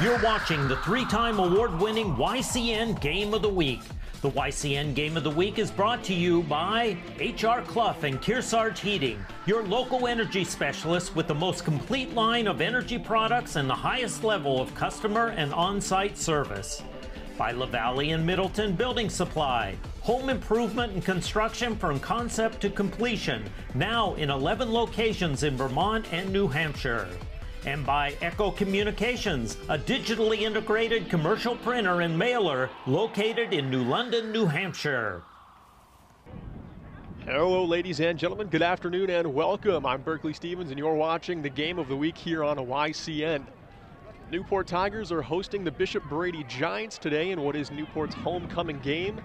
You're watching the three-time award-winning YCN Game of the Week. The YCN Game of the Week is brought to you by H.R. Clough and Kearsarge Heating, your local energy specialist with the most complete line of energy products and the highest level of customer and on-site service. By LaValle and Middleton Building Supply, home improvement and construction from concept to completion, now in 11 locations in Vermont and New Hampshire. And by Echo Communications, a digitally integrated commercial printer and mailer located in New London, New Hampshire. Hello, ladies and gentlemen. Good afternoon and welcome. I'm Berkeley Stevens, and you're watching the Game of the Week here on YCN. Newport Tigers are hosting the Bishop Brady Giants today in what is Newport's homecoming game.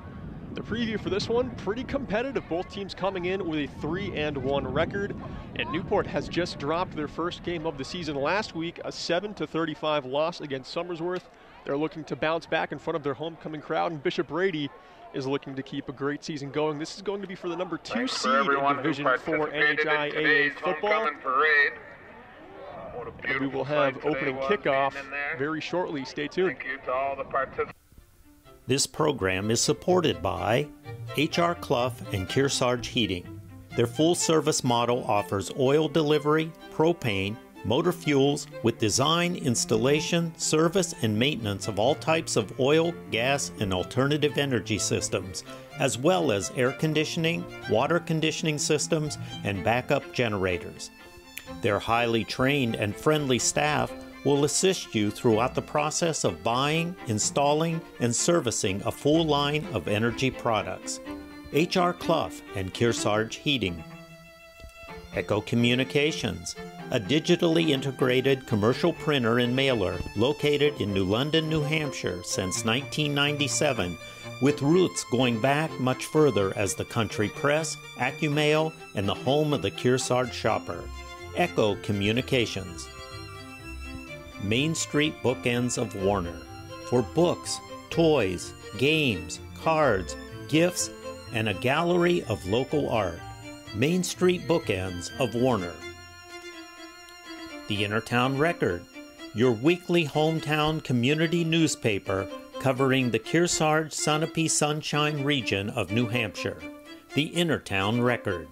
The preview for this one, pretty competitive. Both teams coming in with a 3-1 record. And Newport has just dropped their first game of the season last week, a 7-35 loss against Somersworth. They're looking to bounce back in front of their homecoming crowd, and Bishop Brady is looking to keep a great season going. This is going to be for the number 2 seed in Division 4 NHIAA football. And we will have opening kickoff very shortly. Stay tuned. Thank you to all the participants. This program is supported by H.R. Clough and Kearsarge Heating. Their full-service model offers oil delivery, propane, motor fuels with design, installation, service, and maintenance of all types of oil, gas, and alternative energy systems, as well as air conditioning, water conditioning systems, and backup generators. Their highly trained and friendly staff will assist you throughout the process of buying, installing, and servicing a full line of energy products. H.R. Clough and Kearsarge Heating. Echo Communications, a digitally integrated commercial printer and mailer located in New London, New Hampshire since 1997, with roots going back much further as the country press, AccuMail, and the home of the Kearsarge shopper. Echo Communications. Main Street Bookends of Warner, for books, toys, games, cards, gifts, and a gallery of local art. Main Street Bookends of Warner. The Innertown Record, your weekly hometown community newspaper covering the Kearsarge Sunapee Sunshine region of New Hampshire. The Innertown Record.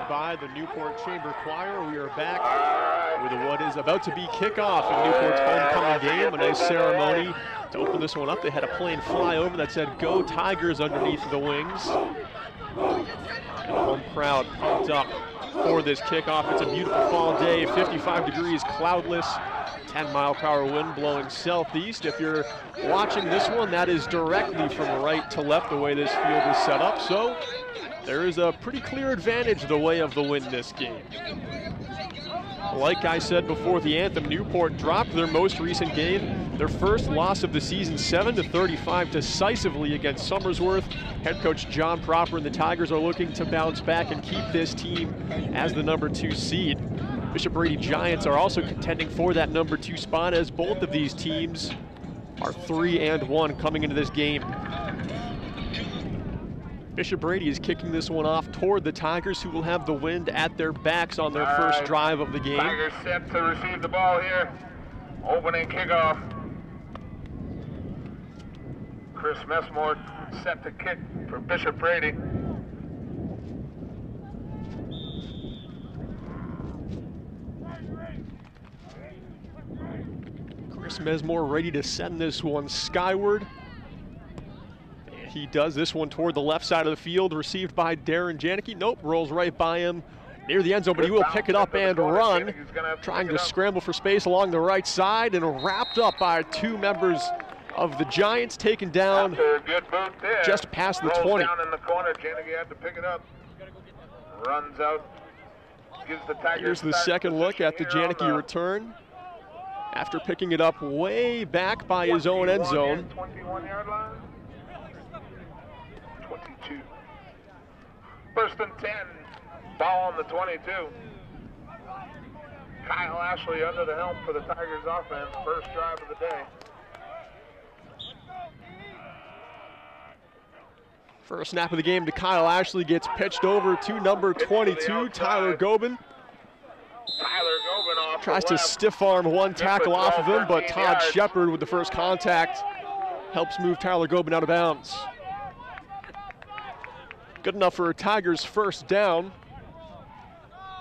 By the Newport Chamber Choir, we are back with what is about to be kickoff in Newport's homecoming game. A nice ceremony to open this one up. They had a plane fly over that said "Go Tigers" underneath the wings. And the home crowd pumped up for this kickoff. It's a beautiful fall day, 55 degrees, cloudless, 10-mile-per-hour wind blowing southeast. If you're watching this one, that is directly from right to left the way this field is set up. So there is a pretty clear advantage the way of the wind this game. Like I said before the anthem, Newport dropped their most recent game, their first loss of the season, 7-35 decisively against Somersworth. Head coach John Proper and the Tigers are looking to bounce back and keep this team as the number 2 seed. Bishop Brady Giants are also contending for that number 2 spot, as both of these teams are 3-1 coming into this game. Bishop Brady is kicking this one off toward the Tigers, who will have the wind at their backs on their first drive of the game. Tigers set to receive the ball here. Opening kickoff. Chris Messmore set to kick for Bishop Brady. Chris Messmore ready to send this one skyward. He does this one toward the left side of the field, received by Darren Janicki. Nope, rolls right by him near the end zone, but he will pick it up and run, trying to scramble for space along the right side, and wrapped up by 2 members of the Giants, taken down just past the 20. Down in the corner, Janicki had to pick it up. Runs out, gives the Tigers. Here's the second look at the Janicki return. after picking it up way back by his own end zone. 21-yard line. 22. First and 10. Ball on the 22. Kyle Ashley under the helm for the Tigers offense. First drive of the day. First snap of the game to Kyle Ashley, gets pitched over to number 22, Tyler Gobin. Tries to stiff arm one tackle off of him, but Todd Shepard with the first contact helps move Tyler Gobin out of bounds. Good enough for a Tigers first down.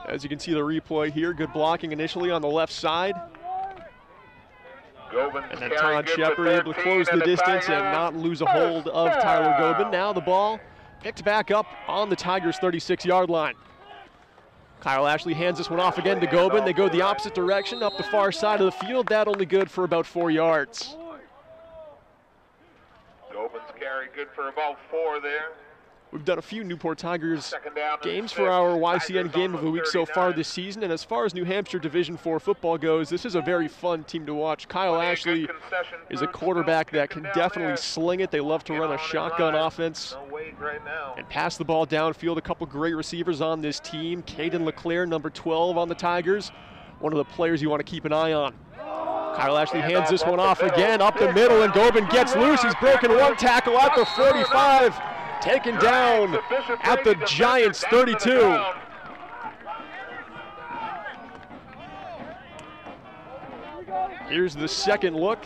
As you can see the replay here, good blocking initially on the left side. And then Todd Shepard able to close the distance and not lose a hold of Tyler Gobin. Now the ball picked back up on the Tigers' 36-yard line. Kyle Ashley hands this one off again to Gobin. They go the opposite direction up the far side of the field. That only good for about 4 yards. Gobin's carry good for about 4 there. We've done a few Newport Tigers games for our YCN Game of the Week so far this season, and as far as New Hampshire Division IV football goes, this is a very fun team to watch. Kyle Ashley is a quarterback that can definitely sling it. They love to run a shotgun offense and pass the ball downfield. A couple great receivers on this team. Caden LeClaire, number 12 on the Tigers, one of the players you want to keep an eye on. Kyle Ashley hands this one off again up the middle, and Gobin gets loose. He's broken one tackle at the 45. Taken down at the Giants' 32. Here's the second look.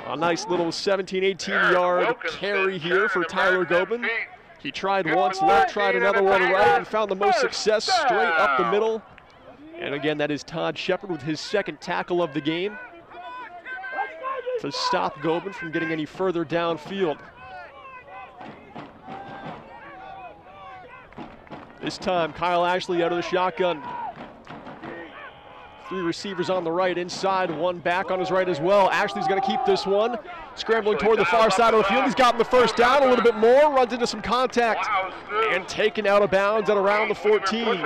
A nice little 17, 18-yard carry here for Tyler Gobin. He tried once left, tried another one right, and found the most success straight up the middle. And again, that is Todd Shepard with his second tackle of the game to stop Gobin from getting any further downfield. This time, Kyle Ashley out of the shotgun. 3 receivers on the right, inside, 1 back on his right as well. Ashley's going to keep this one. Scrambling toward the far side of the field. He's gotten the first down a little bit more, runs into some contact, and taken out of bounds at around the 14.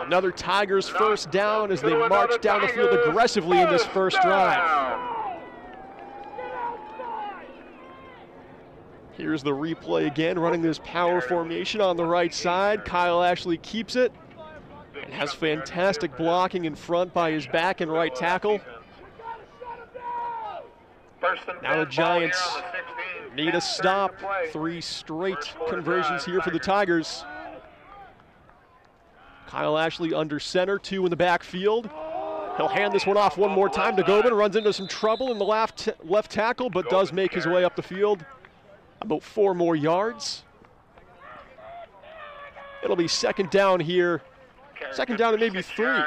Another Tigers first down as they march down the field aggressively in this first drive. Here's the replay again, running this power formation on the right side. Kyle Ashley keeps it and has fantastic blocking in front by his back and right tackle. Now the Giants need a stop. 3 straight conversions here for the Tigers. Kyle Ashley under center, 2 in the backfield. He'll hand this one off one more time to Gobin. Runs into some trouble in the left tackle, but does make his way up the field. About 4 more yards. It'll be second down here. Second down and maybe 3.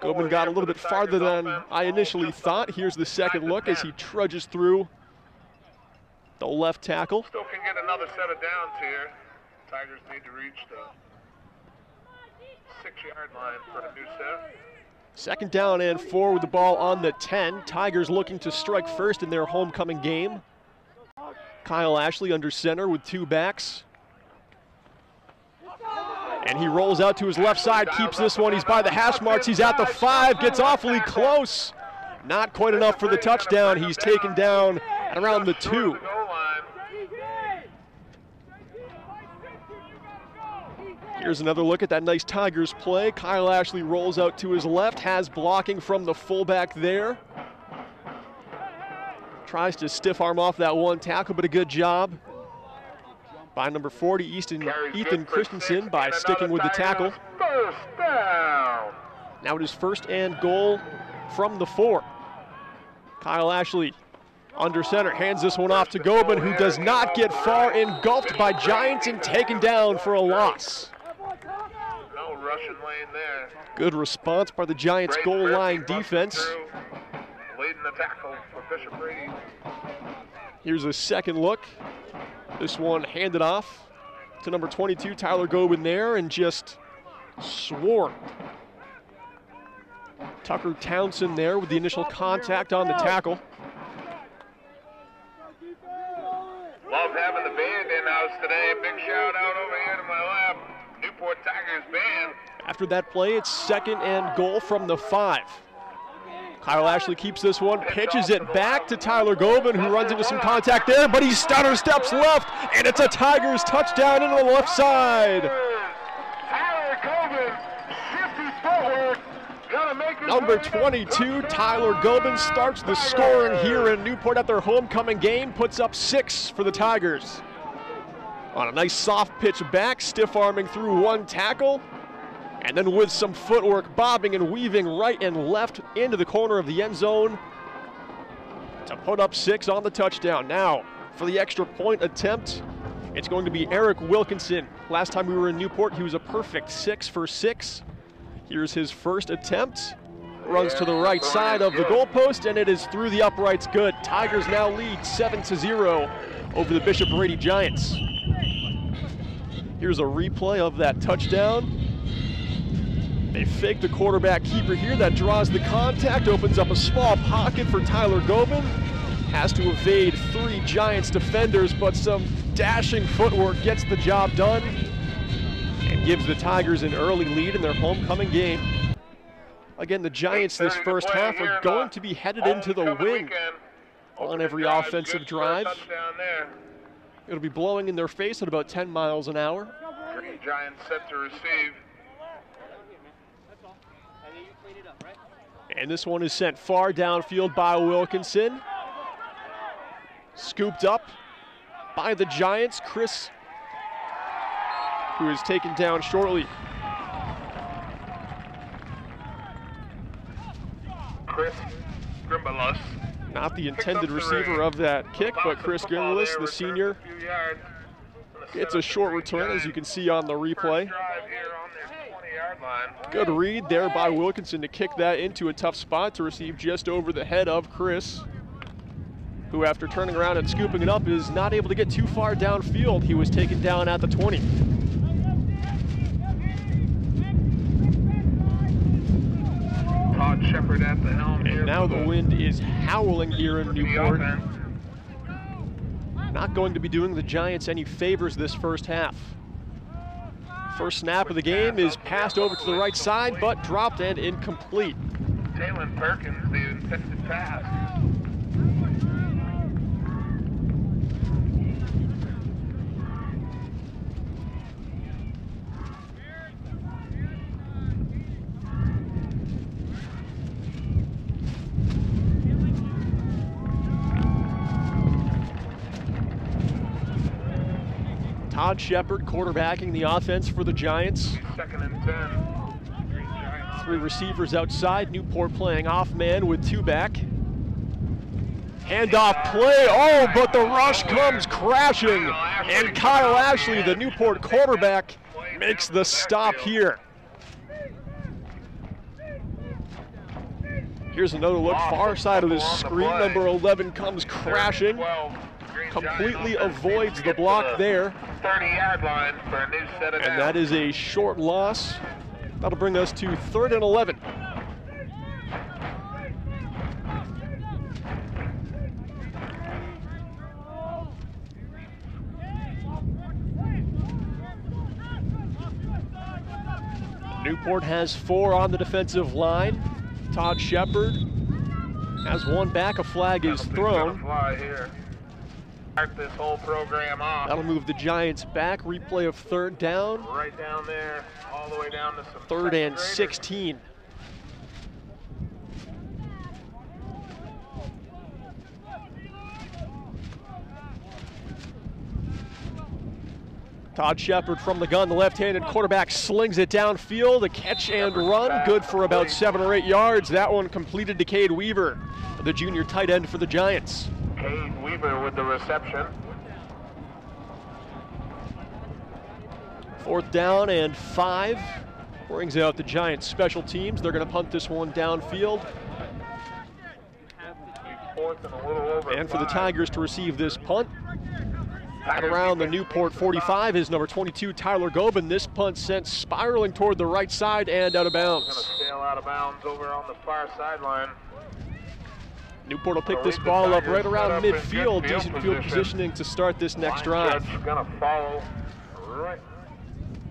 Gobin got a little bit farther than I initially thought. Here's the second look as he trudges through the left tackle. Still can get another set of downs here. Tigers need to reach the 6-yard line for a new set. Second down and 4 with the ball on the 10. Tigers looking to strike first in their homecoming game. Kyle Ashley under center with 2 backs. And he rolls out to his left side, keeps this one. He's by the hash marks. He's at the 5, gets awfully close. Not quite enough for the touchdown. He's taken down at around the 2. Here's another look at that nice Tigers play. Kyle Ashley rolls out to his left, has blocking from the fullback there. Tries to stiff arm off that one tackle, but a good job by number 40, Ethan Christensen, by sticking with the tackle. Now it is first and goal from the 4. Kyle Ashley under center, hands this one off to Gobin, who does not get far, engulfed by Giants and taken down for a loss. No Russian lane there. Good response by the Giants' goal line defense. Leading the tackle for Bishop Brady. Here's a second look. This one handed off to number 22, Tyler Gobin there, and just swarmed. Tucker Townsend there with the initial contact on the tackle. Love having the band in-house today. Big shout out over here to my left. Newport Tigers band. after that play. It's 2nd and goal from the 5. Kyle Ashley keeps this one, pitches it back to Tyler Gobin, who runs into some contact there, but he stutter steps left, and it's a Tigers touchdown into the left side. Tyler Gobin, 50 forward. Number 22, Tyler Gobin, starts the scoring here in Newport at their homecoming game, puts up 6 for the Tigers. On a nice soft pitch back, stiff arming through one tackle, and then with some footwork, bobbing and weaving right and left into the corner of the end zone to put up 6 on the touchdown. Now, for the extra point attempt, it's going to be Eric Wilkinson. Last time we were in Newport, he was a perfect 6 for 6. Here's his first attempt. Runs to the right side of the goalpost, and it is through the uprights good. Tigers now lead 7-0 over the Bishop Brady Giants. Here's a replay of that touchdown. They fake the quarterback keeper here. That draws the contact, opens up a small pocket for Tyler Gobin. Has to evade 3 Giants defenders, but some dashing footwork gets the job done and gives the Tigers an early lead in their homecoming game. Again, the Giants this first half are going to be headed into the wind on every offensive drive. It'll be blowing in their face at about 10 miles an hour. Giants set to receive. And this one is sent far downfield by Wilkinson. Scooped up by the Giants. Chris, who is taken down shortly. Chris Grimbalos. Not the intended receiver of that kick, but Chris Grimbalos, the senior, gets a short return, as you can see on the replay. Good read there by Wilkinson to kick that into a tough spot to receive just over the head of Chris, who after turning around and scooping it up is not able to get too far downfield. He was taken down at the 20. Todd Shepard at the helm here. And now the wind is howling here in Newport. Not going to be doing the Giants any favors this first half. First snap of the game is passed over to the right side, but dropped and incomplete. Jalen Perkins, the intended pass. Todd Shepard quarterbacking the offense for the Giants. 2nd and 10. 3 receivers outside. Newport playing off man with 2 back. Handoff play. Oh, but the rush comes crashing. And Kyle Ashley, the Newport quarterback, makes the stop here. Here's another look, far side of the screen. Number 11 comes crashing. Completely avoids the block there. 30-yard line for a new set of downs. And that is a short loss. That'll bring us to 3rd and 11. Newport has 4 on the defensive line. Todd Shepard has 1 back. A flag is thrown. Start this whole program off. That'll move the Giants back. Replay of 3rd down. Right down there, all the way down to some 3rd and 16. Todd Shepard from the gun, the left-handed quarterback slings it downfield. A catch and run, good for about 7 or 8 yards. That one completed to Cade Weaver, the junior tight end for the Giants. Cade Weaver with the reception. 4th down and 5. Brings out the Giants special teams. They're going to punt this one downfield. And for the Tigers to receive this punt. At around the Newport 45 is number 22, Tyler Gobin. This punt sent spiraling toward the right side and out of bounds. Going to sail out of bounds over on the far sideline. Newport will pick this ball up right around midfield. Decent field positioning to start this next drive. Going to follow right.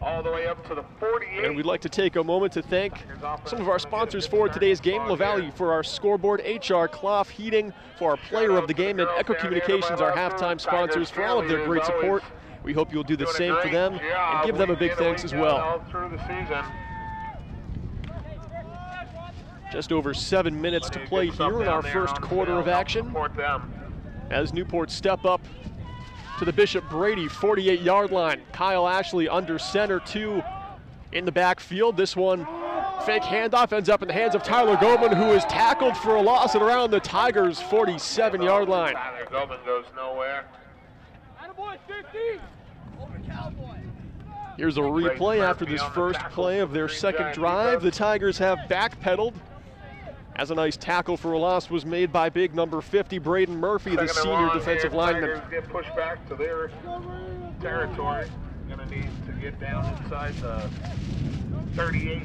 all the way up to the 48. And we'd like to take a moment to thank some of our sponsors for today's game. LaValle for our scoreboard, HR Clough Heating for our player of the game, and Echo Communications, our halftime sponsors, for all of their great support. We hope you'll do the same for them and give them a big thanks as well. Just over 7 minutes to play here in our first quarter of action, as Newport step up to the Bishop Brady 48-yard line. Kyle Ashley under center, 2 in the backfield. This one, fake handoff, ends up in the hands of Tyler Goldman, who is tackled for a loss at around the Tigers' 47-yard line. Tyler Goldman goes nowhere. Here's a replay after this first play of their second drive. The Tigers have backpedaled, as a nice tackle for a loss was made by big number 50, Braden Murphy, the senior defensive lineman. Get pushed back to their territory. Going to need to get down inside the 38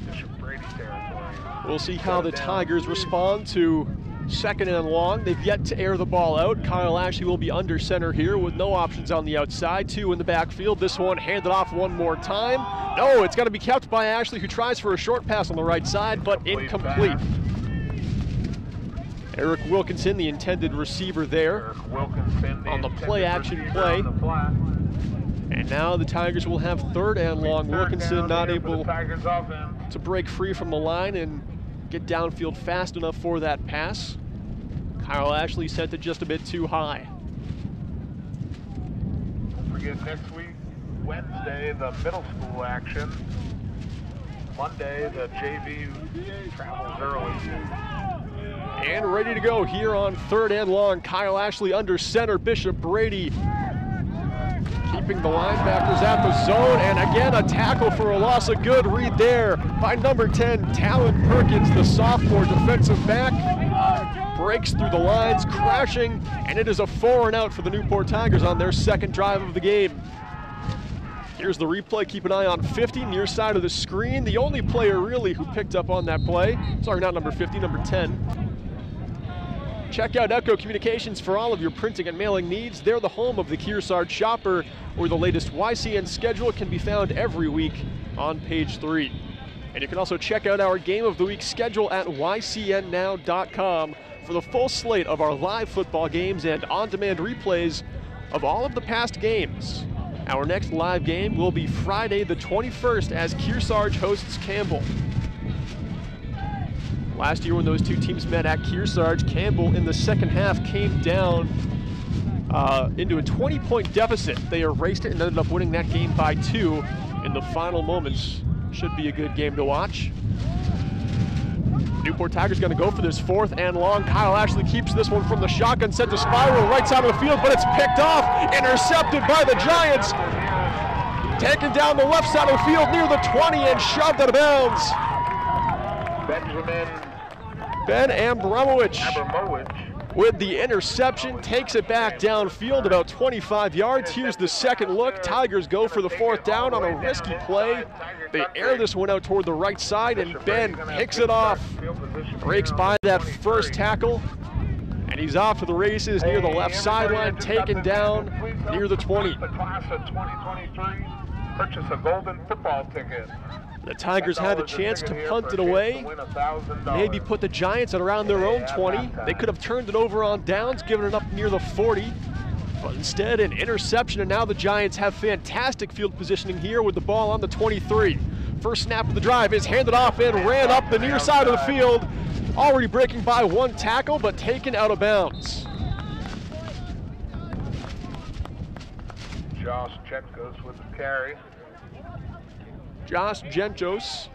Bishop Brady territory. We'll see how the Tigers respond to second and long. They've yet to air the ball out. Kyle Ashley will be under center here with no options on the outside. 2 in the backfield. This one handed off one more time. No, it's going to be kept by Ashley, who tries for a short pass on the right side, but incomplete. Eric Wilkinson, the intended receiver there, on the play-action play. And now the Tigers will have third and long. Wilkinson not able to break free from the line and get downfield fast enough for that pass. Kyle Ashley sent it just a bit too high. Don't forget next week, Wednesday, the middle school action. Monday, the JV travels early. And ready to go here on third and long. Kyle Ashley under center. Bishop Brady keeping the linebackers at the zone, and again a tackle for a loss. A good read there by number 10, Talon Perkins, the sophomore defensive back. Breaks through the lines, crashing, and it is a 4 and out for the Newport Tigers on their second drive of the game. Here's the replay. Keep an eye on 50, near side of the screen. The only player really who picked up on that play. Sorry, not number 50, number 10. Check out Echo Communications for all of your printing and mailing needs. They're the home of the Kearsarge Shopper, where the latest YCN schedule can be found every week on page 3. And you can also check out our Game of the Week schedule at ycnnow.com for the full slate of our live football games and on-demand replays of all of the past games. Our next live game will be Friday the 21st as Kearsarge hosts Campbell. Last year when those two teams met at Kearsarge, Campbell in the second half came down into a 20-point deficit. They erased it and ended up winning that game by 2 in the final moments. Should be a good game to watch. Newport Tigers going to go for this fourth and long. Kyle Ashley keeps this one from the shotgun, sent to spiral right side of the field, but it's picked off, intercepted by the Giants. Taken down the left side of the field near the 20 and shoved out of bounds. Ben Abramowicz with the interception, takes it back downfield about 25 yards. Here's the second look. Tigers go for the fourth down on a risky play. They air this one out toward the right side, and Ben picks it off. Breaks by that first tackle, and he's off to the races near the left sideline, taken down near the 20. Purchase a golden football ticket. The Tigers had a chance to punt it away, maybe put the Giants at around their own 20. They could have turned it over on downs, given it up near the 40. But instead, an interception, and now the Giants have fantastic field positioning here with the ball on the 23. First snap of the drive is handed off and ran up the near side of the field, already breaking by one tackle, but taken out of bounds. Josh Chetkos with the carry. Josh Gentos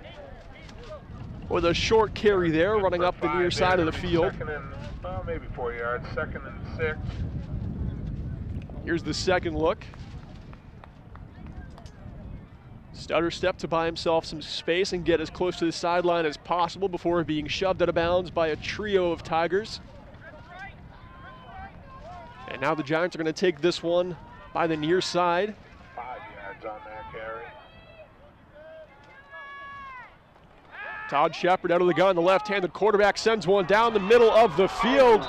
with a short carry there, running up the near side of the field. Second and, well, maybe 4 yards, 2nd and 6. Here's the second look. Stutter step to buy himself some space and get as close to the sideline as possible before being shoved out of bounds by a trio of Tigers. And now the Giants are going to take this one by the near side. 5 yards on that carry. Todd Shepard out of the gun, the left-handed quarterback sends one down the middle of the field.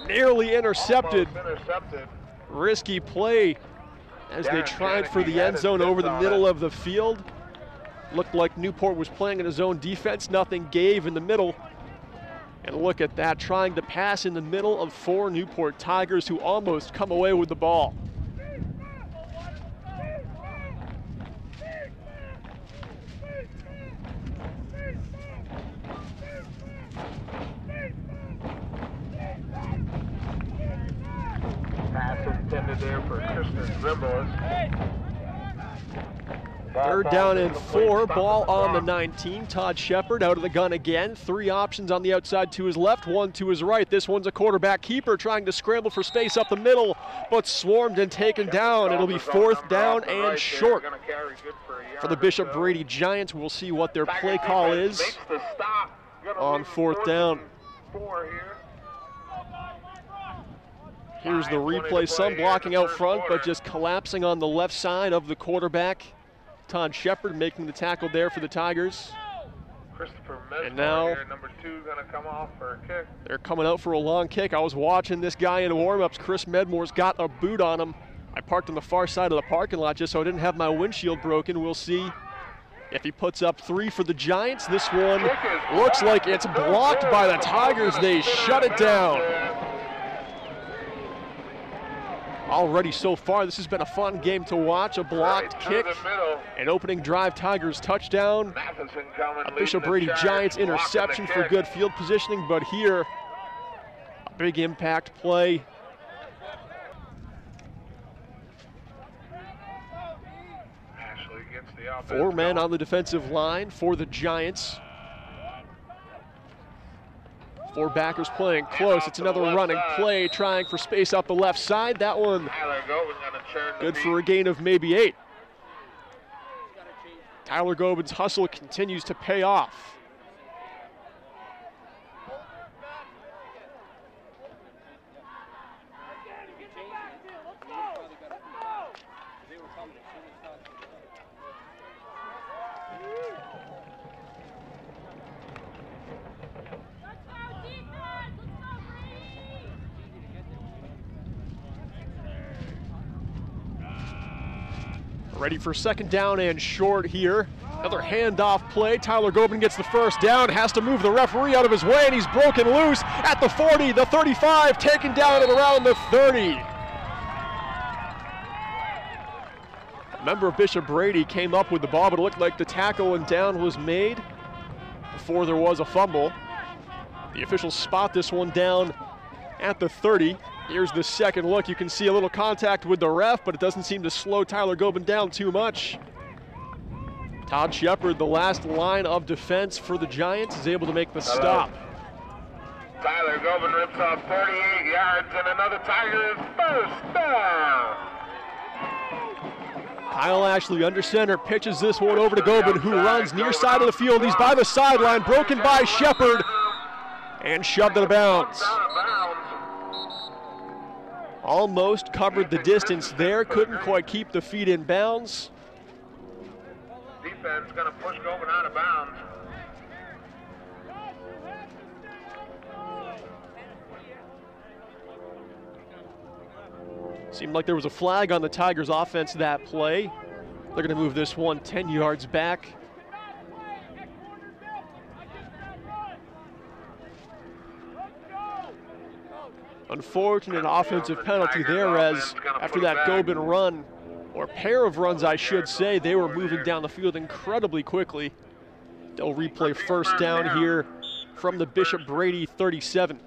Nearly intercepted. Almost intercepted. Risky play as they tried for the end zone over the middle of the field. Looked like Newport was playing in his own defense. Nothing gave in the middle. And look at that, trying to pass in the middle of 4 Newport Tigers who almost come away with the ball. Pass intended there for Kristen Zimbalist. Third down and 4, ball on the 19. Todd Shepard out of the gun again. 3 options on the outside to his left, 1 to his right. This one's a quarterback keeper trying to scramble for space up the middle, but swarmed and taken down. It'll be 4th down and short for the Bishop Brady Giants. We'll see what their play call is on 4th down. Here's the replay, some blocking out front, but just collapsing on the left side of the quarterback. Todd Shepard making the tackle there for the Tigers. And now here, number 2 going to come off for a kick. They're coming out for a long kick. I was watching this guy in warm-ups. Chris Medmore's got a boot on him. I parked on the far side of the parking lot just so I didn't have my windshield broken. We'll see if he puts up 3 for the Giants. This one looks like it's blocked by the Tigers. They shut it down. Already so far, this has been a fun game to watch. A blocked kick, an opening drive Tigers touchdown, a Bishop Brady Giants interception for good field positioning, but here, a big impact play. Ashley gets the offense 4 men going. on the defensive line for the Giants. 4 backers playing close. It's another running play, trying for space up the left side. That one good for a gain of maybe 8. Tyler Gobin's hustle continues to pay off. Ready for 2nd down and short here. Another handoff play. Tyler Gobin gets the 1st down, has to move the referee out of his way, and he's broken loose at the 40, the 35, taken down at around the 30. A member of Bishop Brady came up with the ball, but it looked like the tackle and down was made before there was a fumble. The officials spot this one down at the 30. Here's the second look. You can see a little contact with the ref, but it doesn't seem to slow Tyler Gobin down too much. Todd Shepard, the last line of defense for the Giants, is able to make the stop. Tyler Gobin rips off 38 yards, and another Tigers first down. Kyle Ashley under center pitches this one over to Gobin, who runs near side of the field. He's by the sideline, broken by Shepard, and shoved out of bounds. Almost covered the distance there, couldn't quite keep the feet in bounds. Defense going to push Gobin out of bounds. Seemed like there was a flag on the Tigers offense that play. They're going to move this one 10 yards back. Unfortunate offensive penalty there, as after that Gobin run, or pair of runs I should say, they were moving down the field incredibly quickly. They'll replay 1st down here from the Bishop Brady 37.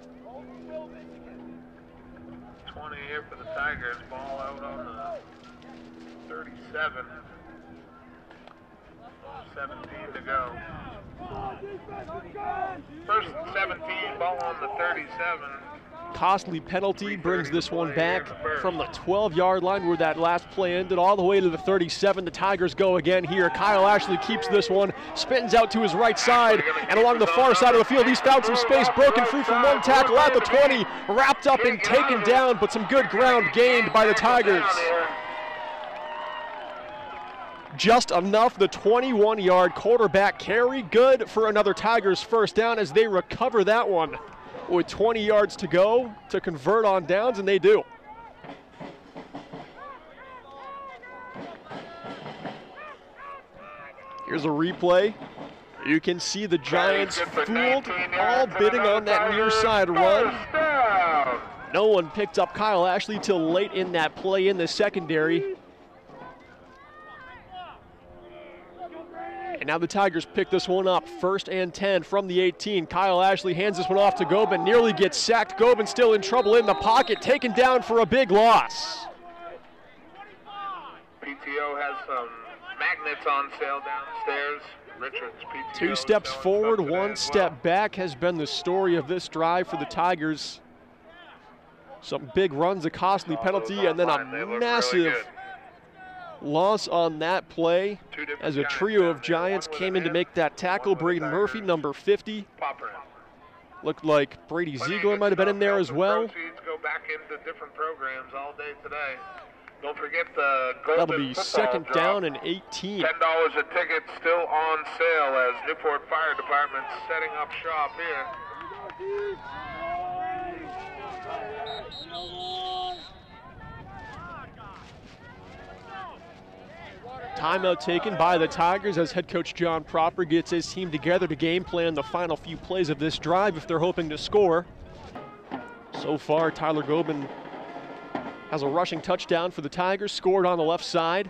20 here for the Tigers, ball out on the 37. 17 to go. 1st and 17, ball on the 37. Costly penalty brings this one back from the 12-yard line where that last play ended all the way to the 37. The Tigers go again here. Kyle Ashley keeps this one, spins out to his right side, and along the far side of the field, he's found some space, broken free from one tackle at the 20, wrapped up and taken down, but some good ground gained by the Tigers. Just enough, the 21-yard quarterback carry, good for another Tigers 1st down as they recover that one with 20 yards to go to convert on downs, and they do. Here's a replay. You can see the Giants fooled, all bidding on that near side run. No one picked up Kyle Ashley till late in that play in the secondary. And now the Tigers pick this one up. 1st and 10 from the 18. Kyle Ashley hands this one off to Gobin. Nearly gets sacked. Gobin still in trouble in the pocket. Taken down for a big loss. PTO has some magnets on sale downstairs. Richards PTO. 2 steps forward, 1 step back has been the story of this drive for the Tigers. Some big runs, a costly penalty, and then a massive loss on that play as a trio of Giants came in to make that tackle. Braden Murphy, number 50. Looked like Brady Ziegler might have been in there as well. Go back into different programs all day today. Don't forget the That'll be 2nd down and 18. $10 a ticket still on sale as Newport Fire Department setting up shop here. Timeout taken by the Tigers as head coach John Proper gets his team together to game plan the final few plays of this drive if they're hoping to score. So far, Tyler Gobin has a rushing touchdown for the Tigers, scored on the left side.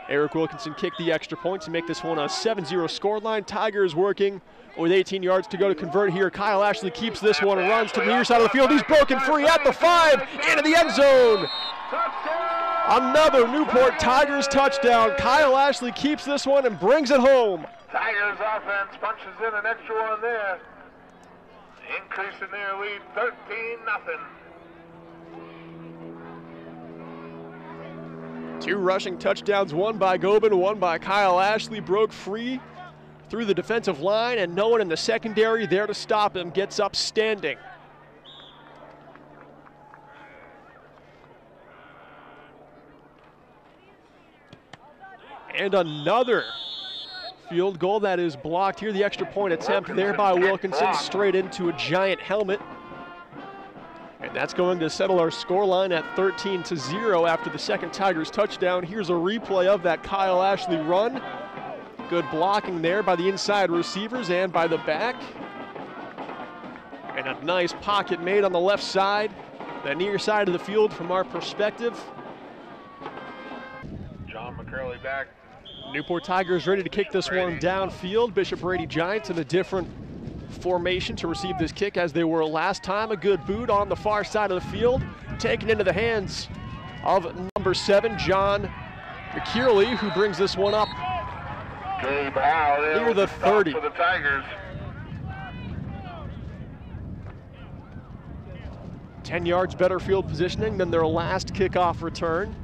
Eric Wilkinson kicked the extra point to make this one a 7-0 scoreline. Tigers working with 18 yards to go to convert here. Kyle Ashley keeps this one and runs to the near side of the field. He's broken free at the 5, into the end zone. Another Newport Tigers touchdown. Kyle Ashley keeps this one and brings it home. Tigers offense punches in an extra one there. Increasing their lead 13-0. 2 rushing touchdowns, one by Gobin, one by Kyle Ashley. Broke free through the defensive line, and no one in the secondary there to stop him. Gets up standing. And another field goal that is blocked here. The extra point attempt there by Wilkinson, straight into a Giant helmet. And that's going to settle our scoreline at 13-0 after the second Tigers touchdown. Here's a replay of that Kyle Ashley run. Good blocking there by the inside receivers and by the back. And a nice pocket made on the left side, the near side of the field from our perspective. John McCurley back. Newport Tigers ready to kick this one downfield. Bishop Brady Giants in a different formation to receive this kick as they were last time. A good boot on the far side of the field, taken into the hands of number 7, John McCurley, who brings this one up near the 30. For the Tigers. 10 yards better field positioning than their last kickoff return.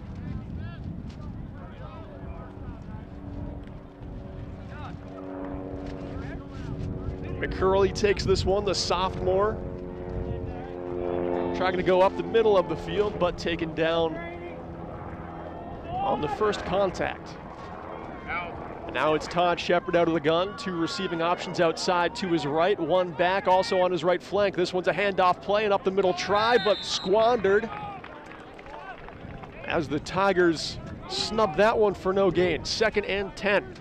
McCurley takes this one, the sophomore. Trying to go up the middle of the field, but taken down on the first contact. And now it's Todd Shepard out of the gun. 2 receiving options outside to his right, 1 back also on his right flank. This one's a handoff play and up the middle try, but squandered as the Tigers snub that one for no gain. 2nd and 10.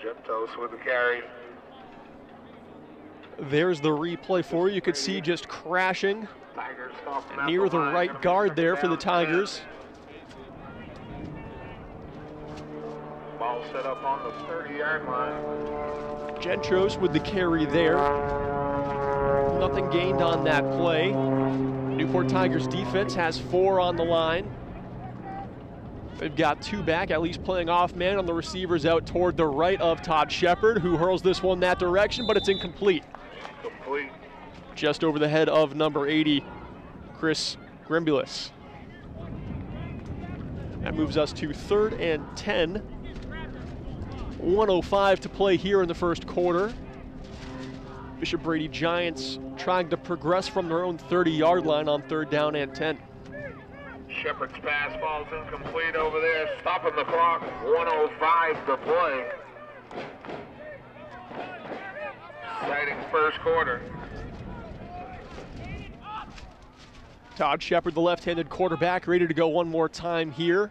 Jeptos with the carry. There's the replay for you. You could see just crashing near the right guard there for the Tigers. Ball set up on the 30-yard line. Gentros with the carry there. Nothing gained on that play. Newport Tigers defense has 4 on the line. They've got 2 back, at least playing off man on the receivers out toward the right of Todd Shepard, who hurls this one that direction, but it's incomplete. Complete. Just over the head of number 80, Chris Grimbulis. That moves us to 3rd and 10. 1:05 to play here in the first quarter. Bishop Brady Giants trying to progress from their own 30-yard line on 3rd down and 10. Shepard's pass falls incomplete over there, stopping the clock. 1:05 to play. Exciting first quarter. Todd Shepard, the left-handed quarterback, ready to go one more time here.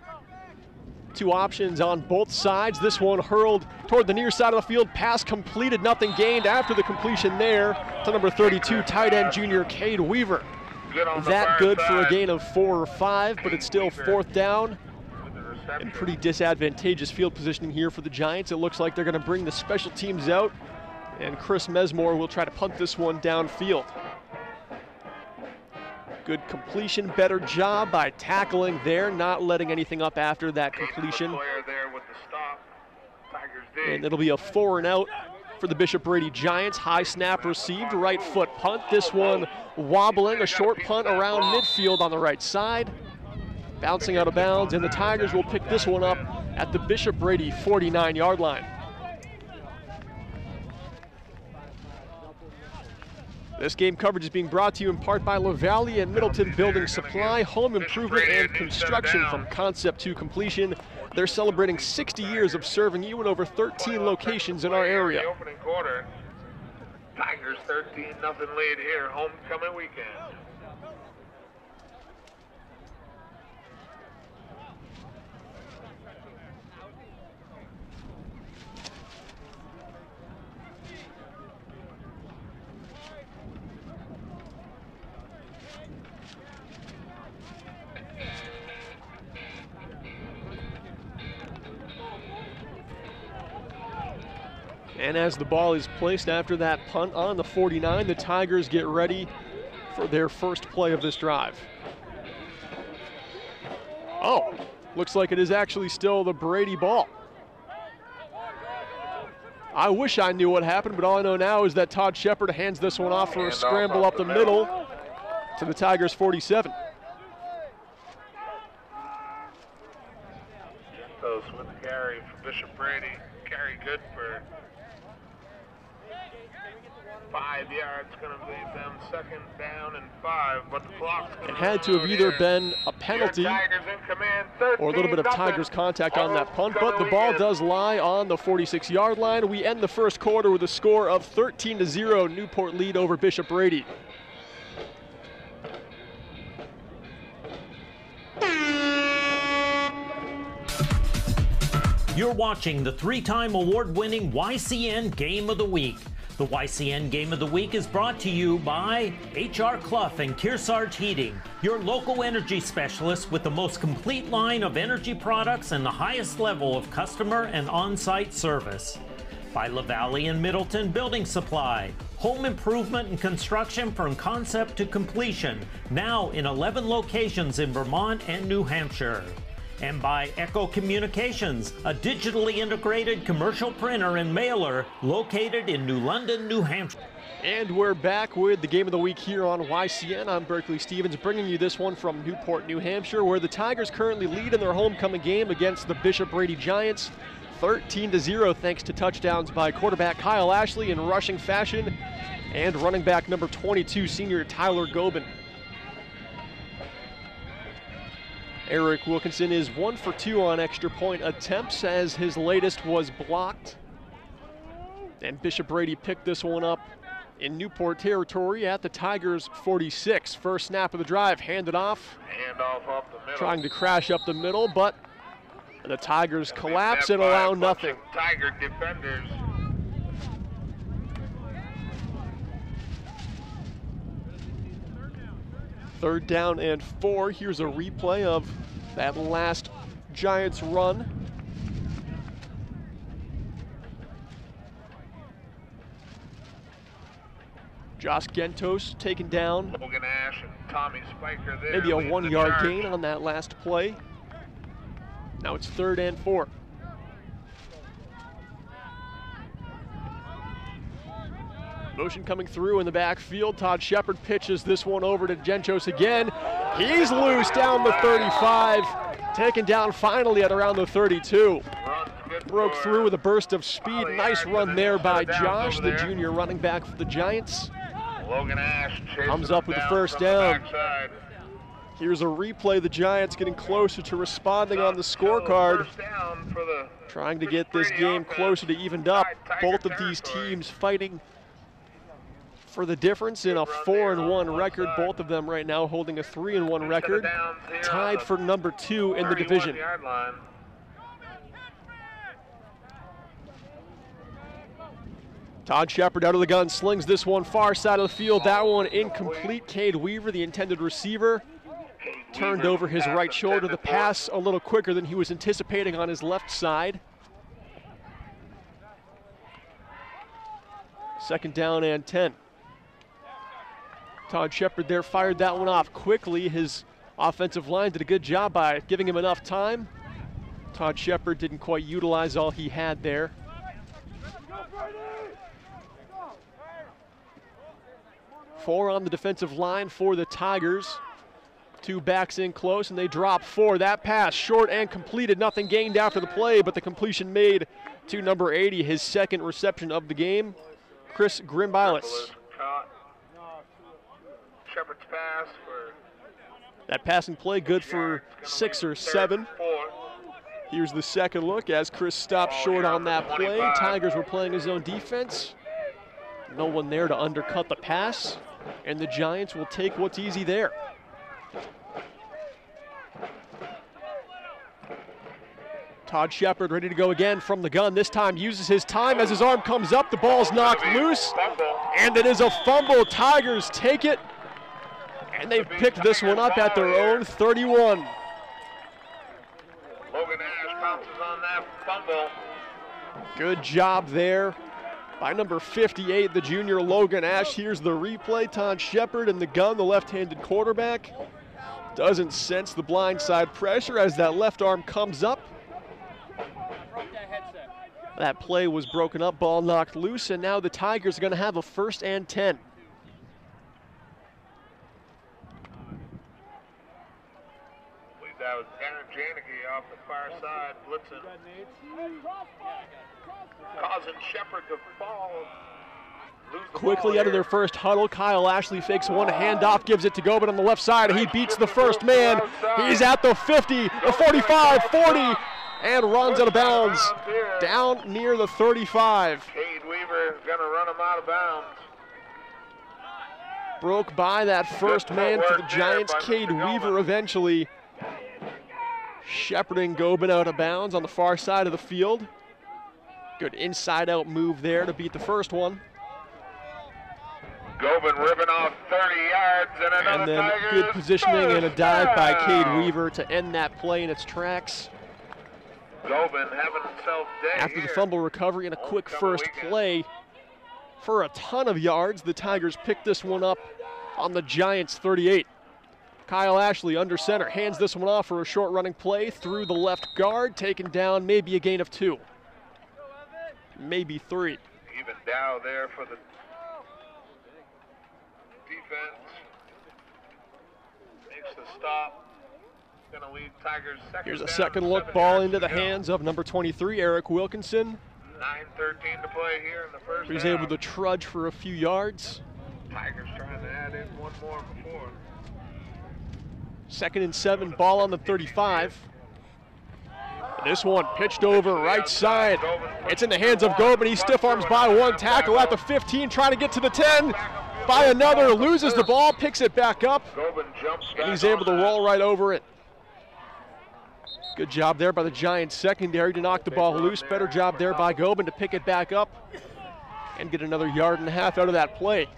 Two options on both sides. This one hurled toward the near side of the field. Pass completed, nothing gained after the completion there to number 32, tight end junior Cade Weaver. That good for a gain of 4 or 5, but it's still 4th down. And pretty disadvantageous field positioning here for the Giants. It looks like they're going to bring the special teams out, and Chris Mesmore will try to punt this one downfield. Good completion, better job by tackling there, not letting anything up after that completion. And it'll be a 4 and out for the Bishop Brady Giants. High snap received, right foot punt. This one wobbling, a short punt around midfield on the right side. Bouncing out of bounds, and the Tigers will pick this one up at the Bishop Brady 49-yard line. This game coverage is being brought to you in part by LaValle and Middleton Building Supply, home improvement and construction from concept to completion. They're celebrating 60 years of serving you in over 13 locations in our area. Opening quarter, Tigers 13-0 lead here, homecoming weekend. And as the ball is placed after that punt on the 49, the Tigers get ready for their first play of this drive. Oh, looks like it is actually still the Brady ball. I wish I knew what happened, but all I know now is that Todd Shepard hands this one off for a scramble up the middle to the Tigers 47. Santos with the carry for Bishop Brady. Carry good for 5 yards, going to leave them 2nd down and 5, but the clock's going to It had to have either been a penalty or a little bit of Tigers contact on that punt, but the ball does lie on the 46-yard line. We end the first quarter with a score of 13-0, Newport lead over Bishop Brady. You're watching the 3-time award-winning YCN Game of the Week. The YCN Game of the Week is brought to you by H.R. Clough and Kearsarge Heating, your local energy specialist with the most complete line of energy products and the highest level of customer and on-site service. By LaValle and Middleton Building Supply, home improvement and construction from concept to completion, now in 11 locations in Vermont and New Hampshire. And by Echo Communications, a digitally integrated commercial printer and mailer located in New London, New Hampshire. And we're back with the Game of the Week here on YCN. I'm Berkeley Stevens, bringing you this one from Newport, New Hampshire, where the Tigers currently lead in their homecoming game against the Bishop Brady Giants, 13-0, thanks to touchdowns by quarterback Kyle Ashley in rushing fashion and running back number 22, senior Tyler Gobin. Eric Wilkinson is 1 for 2 on extra point attempts, as his latest was blocked. And Bishop Brady picked this one up in Newport territory at the Tigers 46. First snap of the drive, handed off. Handoff up the middle. Trying to crash up the middle, but the Tigers collapse and allow nothing. Tiger defenders. Third down and 4. Here's a replay of that last Giants run. Josh Gentos taken down. Logan Ash and Tommy Spiker there. Maybe a lead the 1-yard charge. gain on that last play. Now it's 3rd and 4. Motion coming through in the backfield. Todd Shepard pitches this one over to Gentos again. He's loose down the 35. Taken down finally at around the 32. Broke through with a burst of speed. Nice run there by Josh, the junior running back for the Giants. Logan Ash Comes up with the first down. Here's a replay. The Giants getting closer to responding on the scorecard. Trying to get this game closer to evened up. Both of these teams fighting for the difference in a 4-1 record. Both of them right now holding a 3-1 record, tied for number 2 in the division. Todd Shepard out of the gun, slings this one far side of the field. That one incomplete. Cade Weaver, the intended receiver, turned over his right shoulder. The pass a little quicker than he was anticipating on his left side. Second down and 10. Todd Shepard there fired that one off quickly. His offensive line did a good job by giving him enough time. Todd Shepard didn't quite utilize all he had there. Four on the defensive line for the Tigers. Two backs in close, and they drop 4. That pass short and completed. Nothing gained after the play, but the completion made to number 80, his second reception of the game, Chris Grimbilis. Shepard's pass for that passing play good for 6 or 7. Here's the second look as Chris stopped short on that play. Tigers were playing his own defense. No one there to undercut the pass, and the Giants will take what's easy there. Todd Shepard ready to go again from the gun. This time uses his time as his arm comes up. The ball's knocked loose, and it is a fumble. Tigers take it, and they've picked this one up at their own 31. Logan Ash bounces on that fumble. Good job there by number 58, the junior Logan Ash. Here's the replay. Todd Shepard in the gun, the left-handed quarterback, doesn't sense the blindside pressure as that left arm comes up. That play was broken up, ball knocked loose, and now the Tigers are going to have a 1st and 10. I believe that was Aaron Janicki off the far side, blitzing, causing Shepard to fall. Quickly out of their first huddle, Kyle Ashley fakes one handoff, gives it to Gobin on the left side. He beats the first man. He's at the 50, the 45, 40, and runs out of bounds down near the 35. Cade Weaver is going to run him out of bounds. Broke by that first man for the Giants. Cade Weaver eventually shepherding Gobin out of bounds on the far side of the field. Good inside-out move there to beat the first one. Gobin ripping off 30 yards and another. And then good positioning and a dive by Cade Weaver to end that play in its tracks. Gobin having himself day after the fumble recovery and a quick first play for a ton of yards, the Tigers picked this one up on the Giants' 38. Kyle Ashley under center hands this one off for a short running play through the left guard, taken down, maybe a gain of 2, maybe 3. Even Dow there for the defense. Makes the stop. Gonna lead Tigers second. Here's a second look, ball into the hands of number 23, Eric Wilkinson. 9:13 to play here in the first. He's able to trudge for a few yards. Tigers trying to add in one more before. 2nd and 7, ball on the 35. This one pitched over right side. It's in the hands of Gobin. He stiff arms by one, tackle at the 15, trying to get to the 10. By another, loses the ball, picks it back up, and he's able to roll right over it. Good job there by the Giants secondary to knock the ball loose. Better job there by Gobin to pick it back up and get another 1.5 yards out of that play.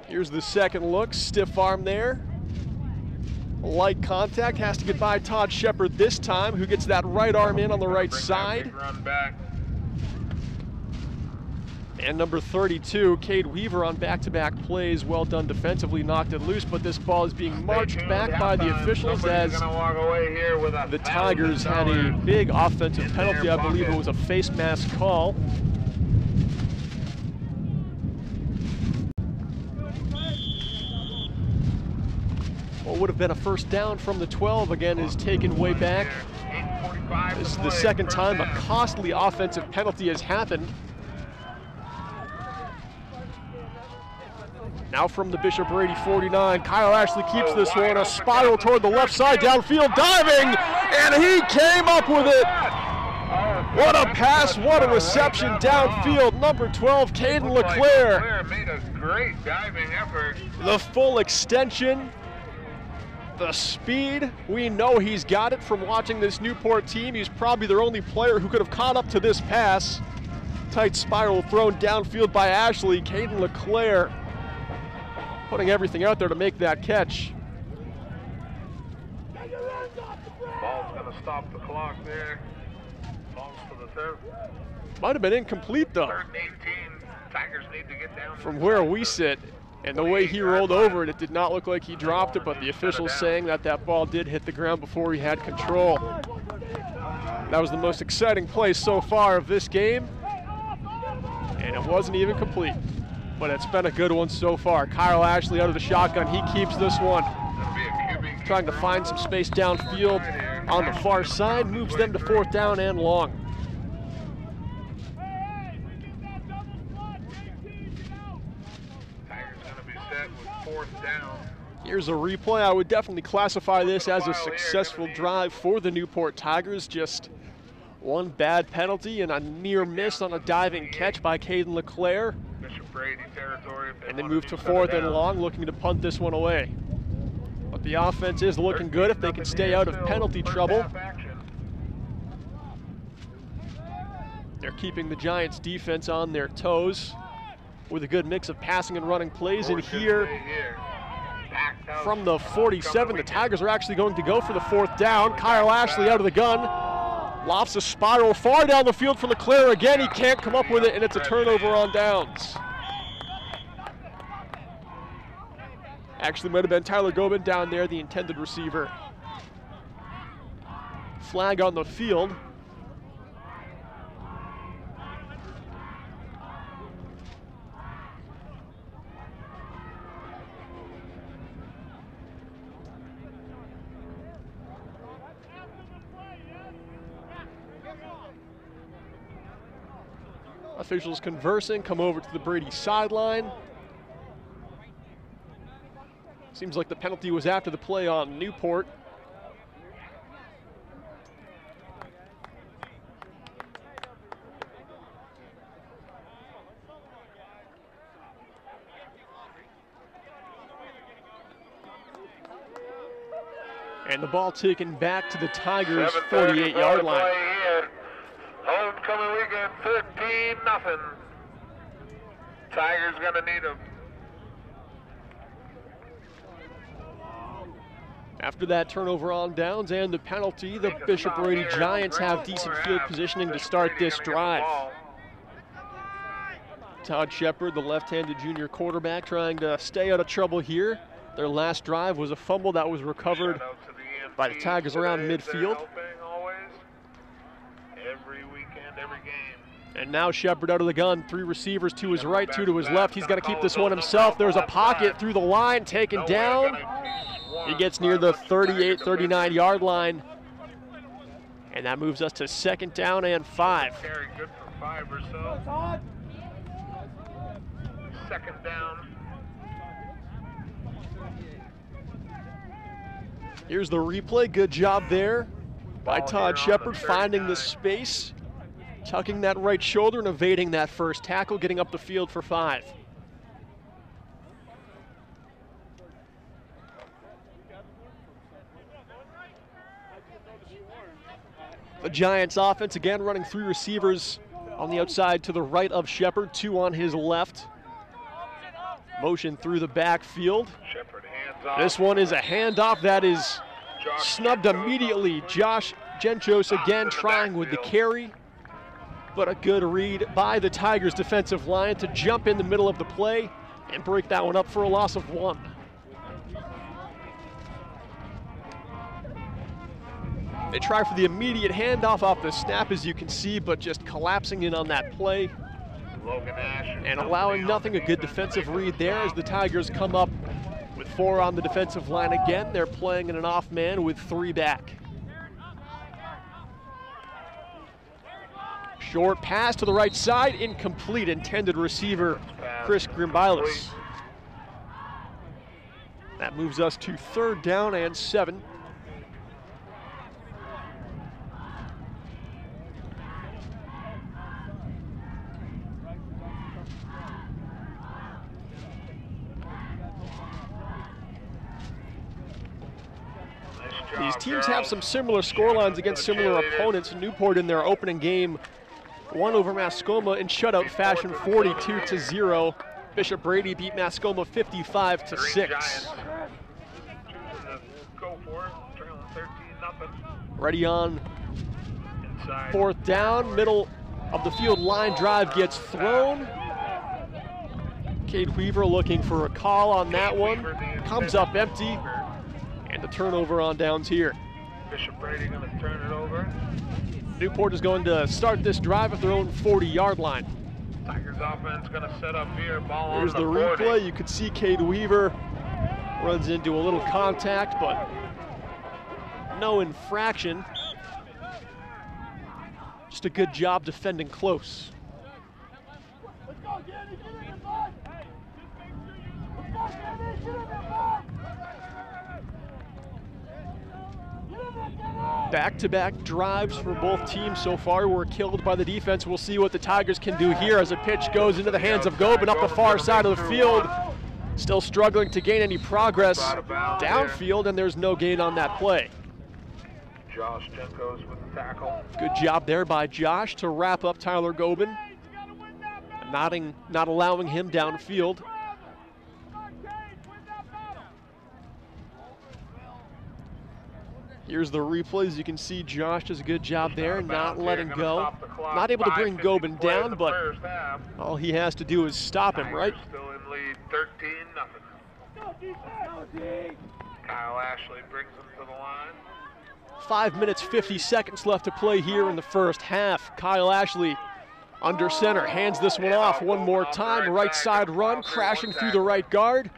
Here's the second look, stiff arm there. Light contact, has to get by Todd Shepard this time, who gets that right arm in on the right side. And number 32, Cade Weaver on back-to-back plays. Well done defensively, knocked it loose, but this ball is being marched back by the officials as the Tigers had a big offensive penalty. I believe it was a face mask call. What would have been a first down from the 12 again is taken way back. This is the second time a costly offensive penalty has happened. Now from the Bishop Brady 49, Kyle Ashley keeps this one, a spiral toward the left side, downfield, diving, and he came up with it. What a pass, what a reception downfield. Number 12, Caden LeClaire. LeClaire made a great diving effort. The full extension, the speed, we know he's got it from watching this Newport team. He's probably their only player who could have caught up to this pass. Tight spiral thrown downfield by Ashley. Caden LeClaire putting everything out there to make that catch. Ball's going to stop the clock there. Balls to the third. Might have been incomplete though. 3rd and 18. Tigers need to get down. From where we sit, and the way he rolled over it, it did not look like he dropped it, but the officials saying that that ball did hit the ground before he had control. That was the most exciting play so far of this game, and it wasn't even complete, but it's been a good one so far. Kyle Ashley out of the shotgun, he keeps this one. Trying to find some space downfield on the far side, moves them to 4th down and long. Tigers going to be set with 4th down. Here's a replay. I would definitely classify this as a successful drive for the Newport Tigers. Just one bad penalty and a near miss on a diving catch by Caden LeClaire. Bishop Brady territory. And they move to 4th and long, looking to punt this one away. But the offense is looking good if they can stay out of penalty trouble. They're keeping the Giants defense on their toes with a good mix of passing and running plays. And here from the 47, the Tigers are actually going to go for the 4th down. Kyle Ashley out of the gun. Lofts a spiral far down the field for LeClaire again. He can't come up with it, and it's a turnover on downs. Actually might have been Tyler Gobin down there, the intended receiver. Flag on the field. Officials conversing, come over to the Brady sideline. Seems like the penalty was after the play on Newport. And the ball taken back to the Tigers' 48-yard line. Homecoming weekend, 13-0. Tigers gonna need a. After that turnover on downs and the penalty, the Bishop Brady Giants have decent field positioning to start this drive. Todd Shepard, the left-handed junior quarterback, trying to stay out of trouble here. Their last drive was a fumble that was recovered by the Tigers around midfield. Every weekend, every game. And now Shepard out of the gun, 3 receivers to his right, 2 to his left. He's got to keep this one himself. There's a pocket through the line, taken down. He gets near the 38, 39-yard line. And that moves us to 2nd down and 5. Carry good for 5 or so. 2nd down. Here's the replay. Good job there by Todd Shepard, finding the space, tucking that right shoulder and evading that first tackle, getting up the field for 5. The Giants offense again running 3 receivers on the outside to the right of Shepard, 2 on his left. Motion through the backfield. Shepard hands off. This one is a handoff that is snubbed immediately. Josh Genchos again trying with the carry, but a good read by the Tigers defensive line to jump in the middle of the play and break that one up for a loss of 1. They try for the immediate handoff off the snap, as you can see, but just collapsing in on that play and allowing nothing. A good defensive read there as the Tigers come up with 4 on the defensive line again. They're playing in an off man with 3 back. Short pass to the right side, incomplete. Intended receiver Chris Grimbilas. That moves us to 3rd down and 7. These teams have some similar scorelines against similar opponents. Newport in their opening game won over Mascoma in shutout fashion 42-0. Bishop Brady beat Mascoma 55-6. Ready on fourth down, middle of the field line drive gets thrown. Cade Weaver looking for a call on that one. Comes up empty. And the turnover on downs here. Bishop Brady going to turn it over. Newport is going to start this drive at their own 40-yard line. Tigers offense going to set up here. Ball Here's on the 40. replay. You can see Cade Weaver runs into a little contact, but no infraction. Just a good job defending close. Back-to-back drives for both teams so far were killed by the defense. We'll see what the Tigers can do here as a pitch goes into the hands of Gobin up the far side of the field. Still struggling to gain any progress downfield, and there's no gain on that play. Josh Jenkos with the tackle. Good job there by Josh to wrap up Tyler Gobin. Not allowing him downfield. Here's the replays. You can see Josh does a good job there, not letting go. Not able to bring Gobin down, but all he has to do is stop him, right? Still in lead, 13-0. Kyle Ashley brings them to the line. 5 minutes, 50 seconds left to play here in the first half. Kyle Ashley under center, hands this one off one more time. Right side run, crashing through the right guard.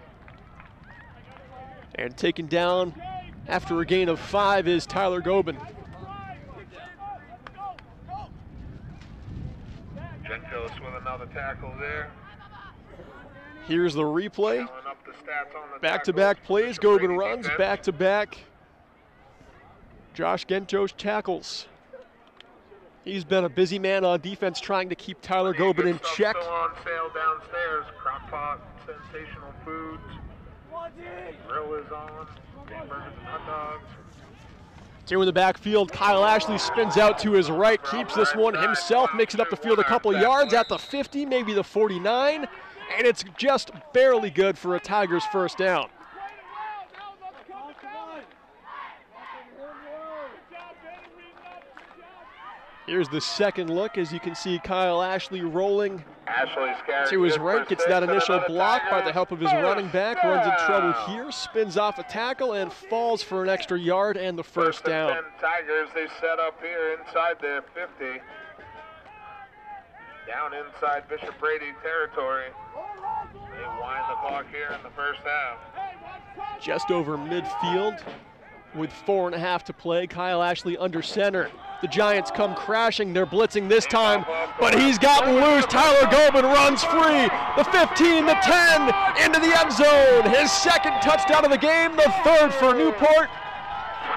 And taken down after a gain of 5 is Tyler Gobin. Jenkos with another tackle there. Here's the replay. Counting up the stats on the Back-to-back tackles. plays, Bishop Gobin Brady runs, defense. back-to-back. Josh Gentos tackles. He's been a busy man on defense trying to keep Tyler Gobin in Good stuff check. Still on sale downstairs. Crockpot, Sensational Foods. Grill is on. Hamburgers and hot dogs. Two in the backfield, Kyle Ashley spins out to his right, keeps this one himself, makes it up the field a couple yards at the 50, maybe the 49, and it's just barely good for a Tigers first down. Here's the second look, as you can see Kyle Ashley rolling Ashley's carrying to his good right, for gets 6 that and initial another block by the Tigers. help of his running back, runs in trouble Down. here, spins off a tackle and falls for an extra yard and the first and down. 10 Tigers, they set up here inside their 50. Down inside Bishop Brady territory. They wind the clock here in the first half. Just over midfield with 4.5 to play. Kyle Ashley under center. The Giants come crashing. They're blitzing this time, but he's gotten loose. Tyler Gobin runs free. The 15, the 10, into the end zone. His second touchdown of the game, the third for Newport.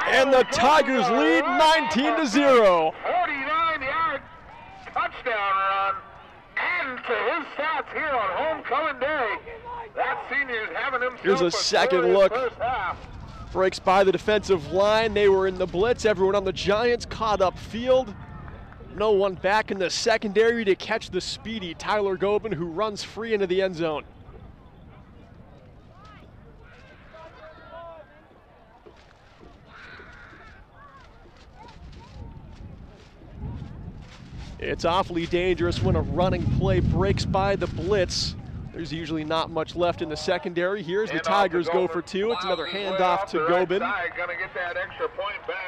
And the Tigers lead 19-0. 49-yard touchdown run. And to his stats here on homecoming day, that senior's having himself Here's a second good look. first half. Breaks by the defensive line. They were in the blitz. Everyone on the Giants caught up field. No one back in the secondary to catch the speedy Tyler Gobin, who runs free into the end zone. It's awfully dangerous when a running play breaks by the blitz. There's usually not much left in the secondary. Here's the Tigers go for 2. It's another handoff to Gobin.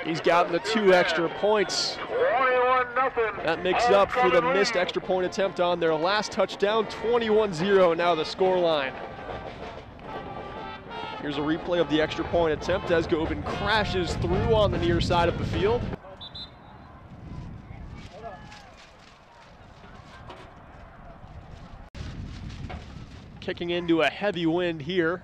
He's gotten the 2 extra points. 21-0. That makes up for the missed extra point attempt on their last touchdown. 21-0 now the score line. Here's a replay of the extra point attempt as Gobin crashes through on the near side of the field. Kicking into a heavy wind here.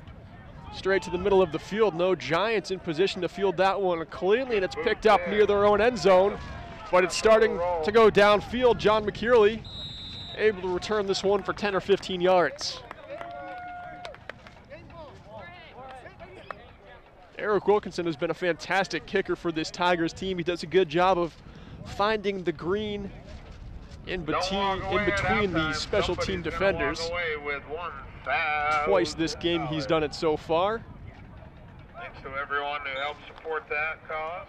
Straight to the middle of the field. No Giants in position to field that one cleanly, and it's picked up near their own end zone. But it's starting to go downfield. John McKearley able to return this one for 10 or 15 yards. Eric Wilkinson has been a fantastic kicker for this Tigers team. He does a good job of finding the green in between the special team defenders. Twice this game he's done it so far. Thanks to everyone who helped support that cause.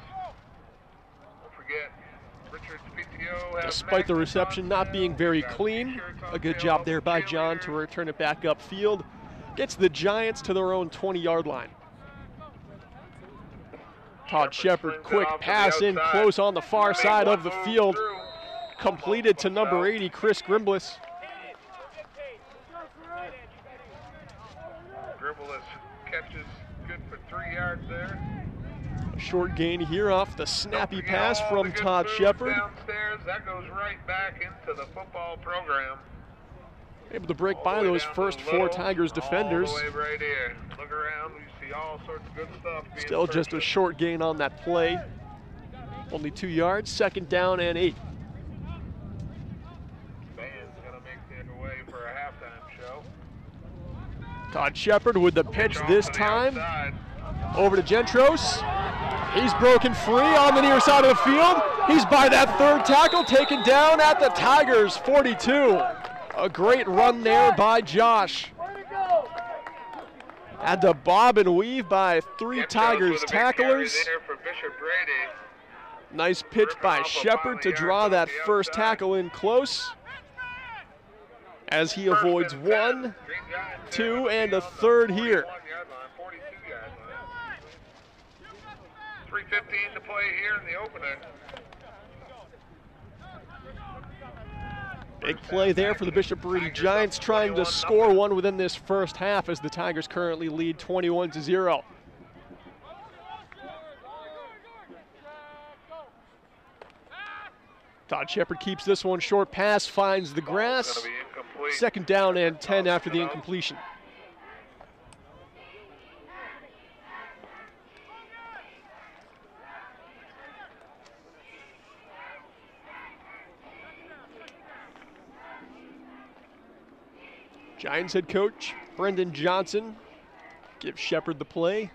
Don't forget, Richards PTO. Despite the reception not being very clean, a good job there by John to return it back upfield. Gets the Giants to their own 20-yard line. Todd Shepard, quick pass in close on the far side of the field. Completed to number 80, Chris Grimbliss. Grimbliss catches good for 3 yards there. A short gain here off the snappy pass from Todd Shepard. Downstairs, that goes right back into the football program. Able to break by those first 4 Tigers defenders. All the way right here. Look around, we see all sorts of good stuff. Still just a short gain on that play. Only 2 yards, 2nd down and 8. Todd Shepard with the pitch this time. Over to Gentros. He's broken free on the near side of the field. He's by that 3rd tackle, taken down at the Tigers 42. A great run there by Josh. Had to bob and weave by 3 Tigers tacklers. Nice pitch by Shepard to draw that first tackle in close, as he avoids 1, 2, and a 3rd here. 3:15 to play here in the opener. Big play there for the Bishop Brady Giants, trying to score one within this first half as the Tigers currently lead 21-0. Todd Shepard keeps this one short, pass finds the grass. 2nd down and 10 after the incompletion. Giants head coach Brendan Johnson gives Shepard the play.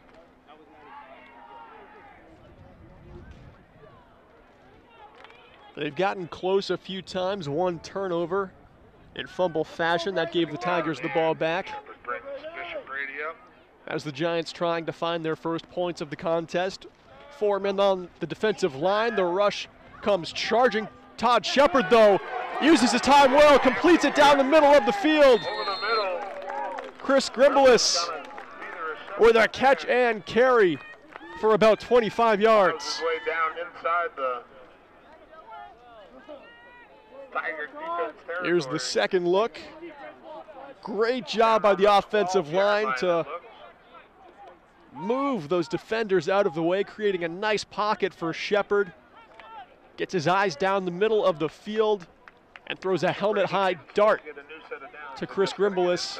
They've gotten close a few times, 1 turnover in fumble fashion. That gave the Tigers the ball back. As the Giants trying to find their first points of the contest. 4 men on the defensive line. The rush comes charging. Todd Shepard, though, uses his time well, completes it down the middle of the field. Chris Grimbliss with a catch and carry for about 25 yards. Here's the 2nd look. Great job by the offensive line to move those defenders out of the way, creating a nice pocket for Shepard. Gets his eyes down the middle of the field and throws a helmet-high dart to Chris Grimbliss.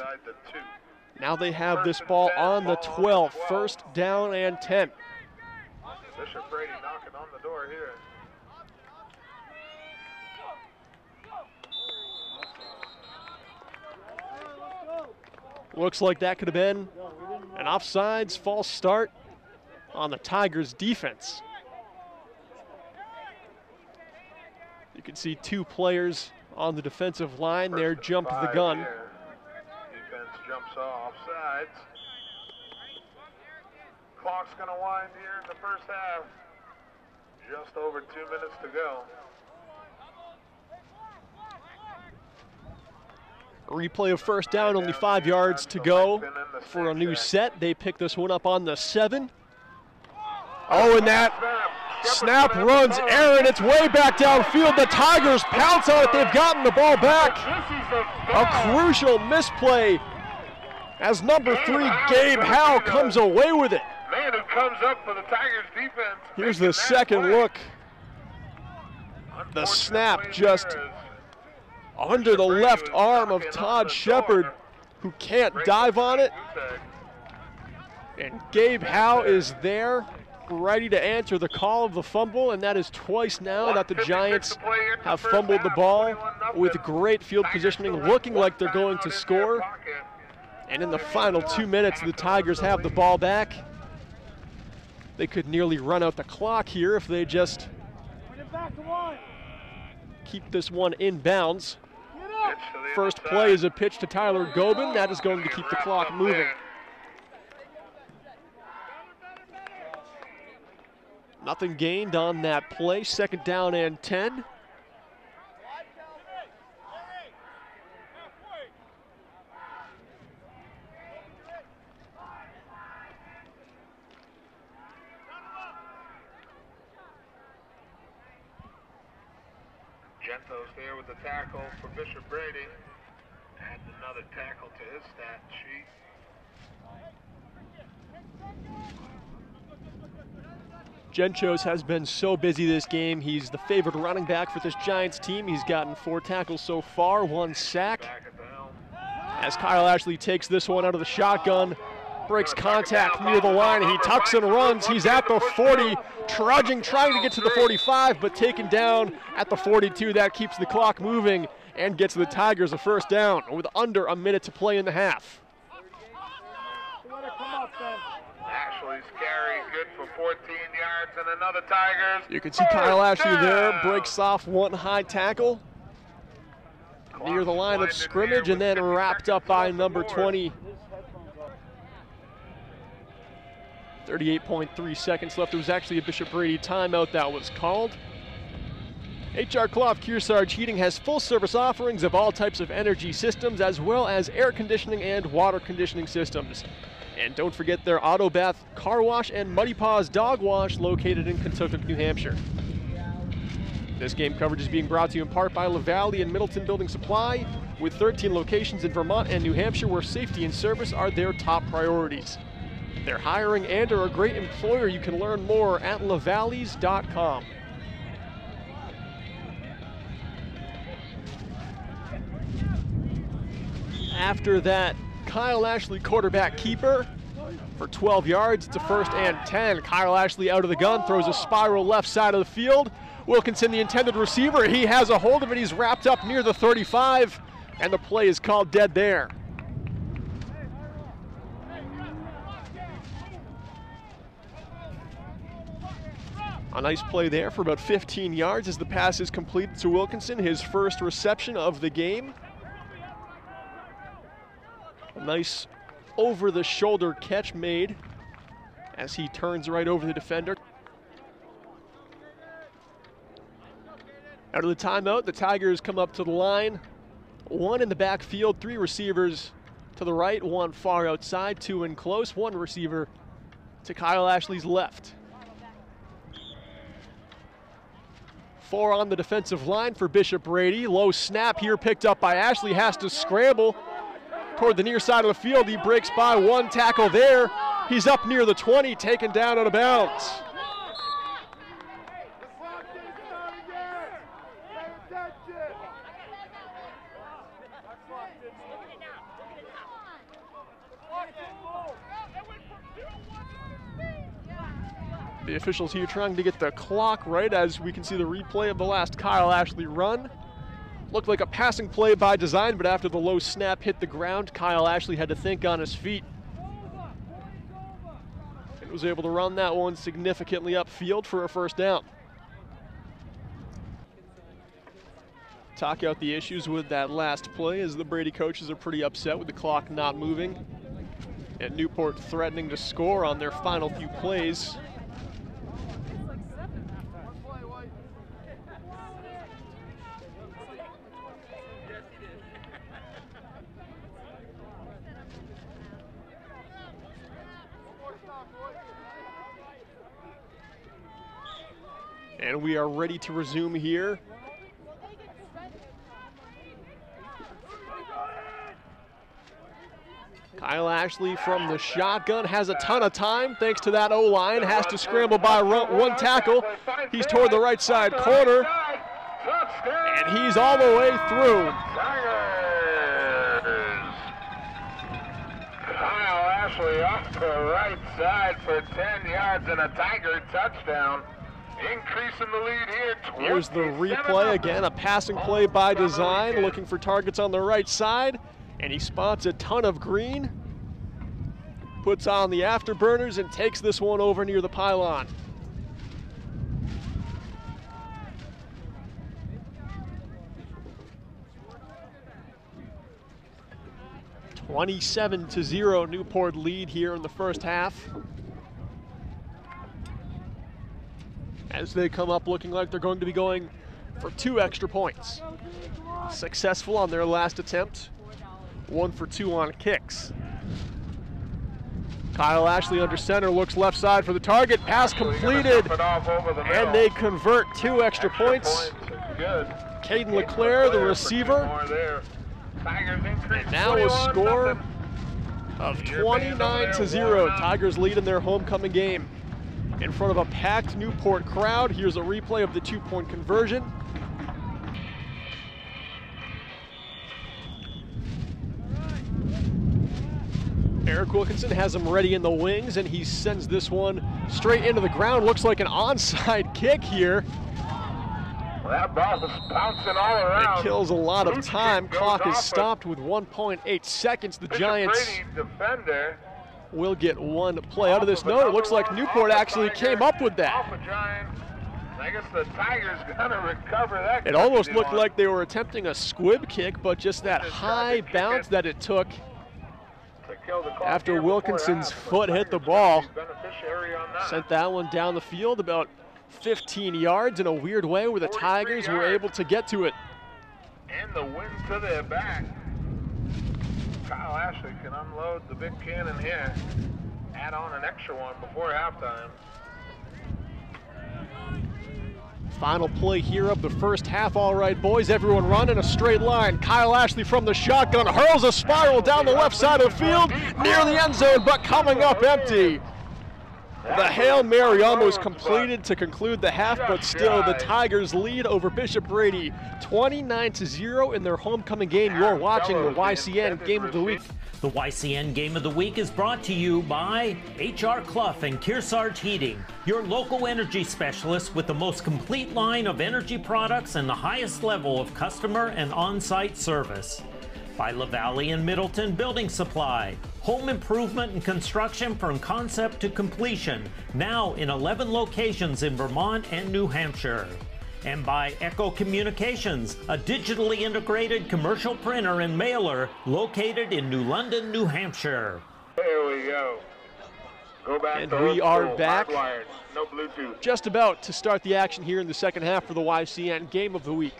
Now they have this ball on the 12, 1st down and 10. Bishop Brady knocking on the door here. Looks like that could have been an offsides false start on the Tigers defense. You can see 2 players on the defensive line there jumped the gun. Defense jumps off sides. Clock's going to wind here in the first half. Just over 2 minutes to go. A replay of 1st down, only 5 yards to go for a new set. They pick this one up on the 7. Oh, and that snap runs Aaron. It's way back downfield. The Tigers pounce on it. They've gotten the ball back. A crucial misplay as number 3, Gabe Howe, comes away with it. Man who comes up for the Tigers defense. Here's the 2nd look. The snap just under the left arm of Todd Shepard, who can't dive on it. And Gabe Howe is there, ready to answer the call of the fumble, and that is twice now that the Giants have fumbled the ball with great field positioning, looking like they're going to score. And in the final 2 minutes, the Tigers have the ball back. They could nearly run out the clock here if they just keep this one in bounds. First play is a pitch to Tyler Gobin. That is going to keep the clock moving. Nothing gained on that play. Second down and 10. Gento's there with the tackle for Bishop Brady. Adds another tackle to his stat sheet. Genchos has been so busy this game. He's the favored running back for this Giants team. He's gotten 4 tackles so far, 1 sack. As Kyle Ashley takes this one out of the shotgun, breaks contact near the line. He tucks and runs. He's at the 40, trudging, trying to get to the 45, but taken down at the 42. That keeps the clock moving and gets the Tigers a first down with under a minute to play in the half. Ashley's carry good for 14 yards and another Tigers. You can see Kyle Ashley there, breaks off 1 high tackle near the line of scrimmage and then wrapped up by number 20. 38.3 seconds left. It was actually a Bishop Brady timeout that was called. H.R. Clough Kearsarge Heating has full service offerings of all types of energy systems as well as air conditioning and water conditioning systems. And don't forget their Auto Bath Car Wash and Muddy Paws Dog Wash located in Kentucky, New Hampshire. This game coverage is being brought to you in part by LaValle and Middleton Building Supply, with 13 locations in Vermont and New Hampshire where safety and service are their top priorities. They're hiring and are a great employer. You can learn more at lavalleys.com. After that, Kyle Ashley quarterback keeper for 12 yards. It's a 1st and 10. Kyle Ashley out of the gun, throws a spiral left side of the field. Wilkinson, the intended receiver, he has a hold of it. He's wrapped up near the 35, and the play is called dead there. A nice play there for about 15 yards as the pass is completed to Wilkinson, his first reception of the game. A nice over-the-shoulder catch made as he turns right over the defender. Out of the timeout, the Tigers come up to the line. 1 in the backfield, 3 receivers to the right, 1 far outside, 2 in close, 1 receiver to Kyle Ashley's left. 4 on the defensive line for Bishop Brady. Low snap here picked up by Ashley, has to scramble toward the near side of the field. He breaks by 1 tackle there. He's up near the 20, taken down out of bounds. The officials here trying to get the clock right as we can see the replay of the last Kyle Ashley run. Looked like a passing play by design, but after the low snap hit the ground, Kyle Ashley had to think on his feet. And was able to run that one significantly upfield for a first down. Talk out the issues with that last play as the Brady coaches are pretty upset with the clock not moving. And Newport threatening to score on their final few plays. And we are ready to resume here. Kyle Ashley from the shotgun has a ton of time thanks to that O-line. Has to scramble by 1 tackle. He's toward the right side corner. And he's all the way through. Kyle Ashley off the right side for 10 yards and a Tiger touchdown. Increasing the lead here. Here's the replay again, a passing play by design, looking for targets on the right side, and he spots a ton of green. puts on the afterburners and takes this one over near the pylon. (27-0) Newport lead here in the first half. As they come up looking like they're going to be going for 2 extra points. Successful on their last attempt. 1 for 2 on kicks. Kyle Ashley under center, looks left side for the target. Pass completed, and they convert 2 extra points. Caden LeClaire, the receiver. And now a score of 29-0. Tigers lead in their homecoming game. In front of a packed Newport crowd, here's a replay of the 2-point conversion. Eric Wilkinson has him ready in the wings, and he sends this one straight into the ground. Looks like an onside kick here. Well, that ball is bouncing all around. It kills a lot of time. Clock is stopped with 1.8 seconds. The Giants will get 1 play out of this. No, it looks like Newport actually came up with that. I guess the Tigers gonna recover that. It almost looked like they were attempting a squib kick, but just that high bounce that it took after Wilkinson's foot hit the ball sent that one down the field about 15 yards in a weird way where the Tigers were able to get to it. And the wind to their back. Kyle Ashley can unload the big cannon here. Add on an extra one before halftime. Final play here of the first half. All right, boys, everyone run in a straight line. Kyle Ashley from the shotgun hurls a spiral down the left side of the field near the end zone, but coming up empty. The Hail Mary almost completed to conclude the half, but still the Tigers lead over Bishop Brady 29-0 in their homecoming game. You're watching the YCN Game of the Week. The YCN Game of the Week is brought to you by H.R. Clough and Kearsarge Heating, your local energy specialist with the most complete line of energy products and the highest level of customer and on-site service. By LaValle and Middleton Building Supply, home improvement and construction from concept to completion, now in 11 locations in Vermont and New Hampshire. And by Echo Communications, a digitally integrated commercial printer and mailer located in New London, New Hampshire. There we go. Go back and to we are back. No Bluetooth. Just about to start the action here in the second half for the YCN Game of the Week.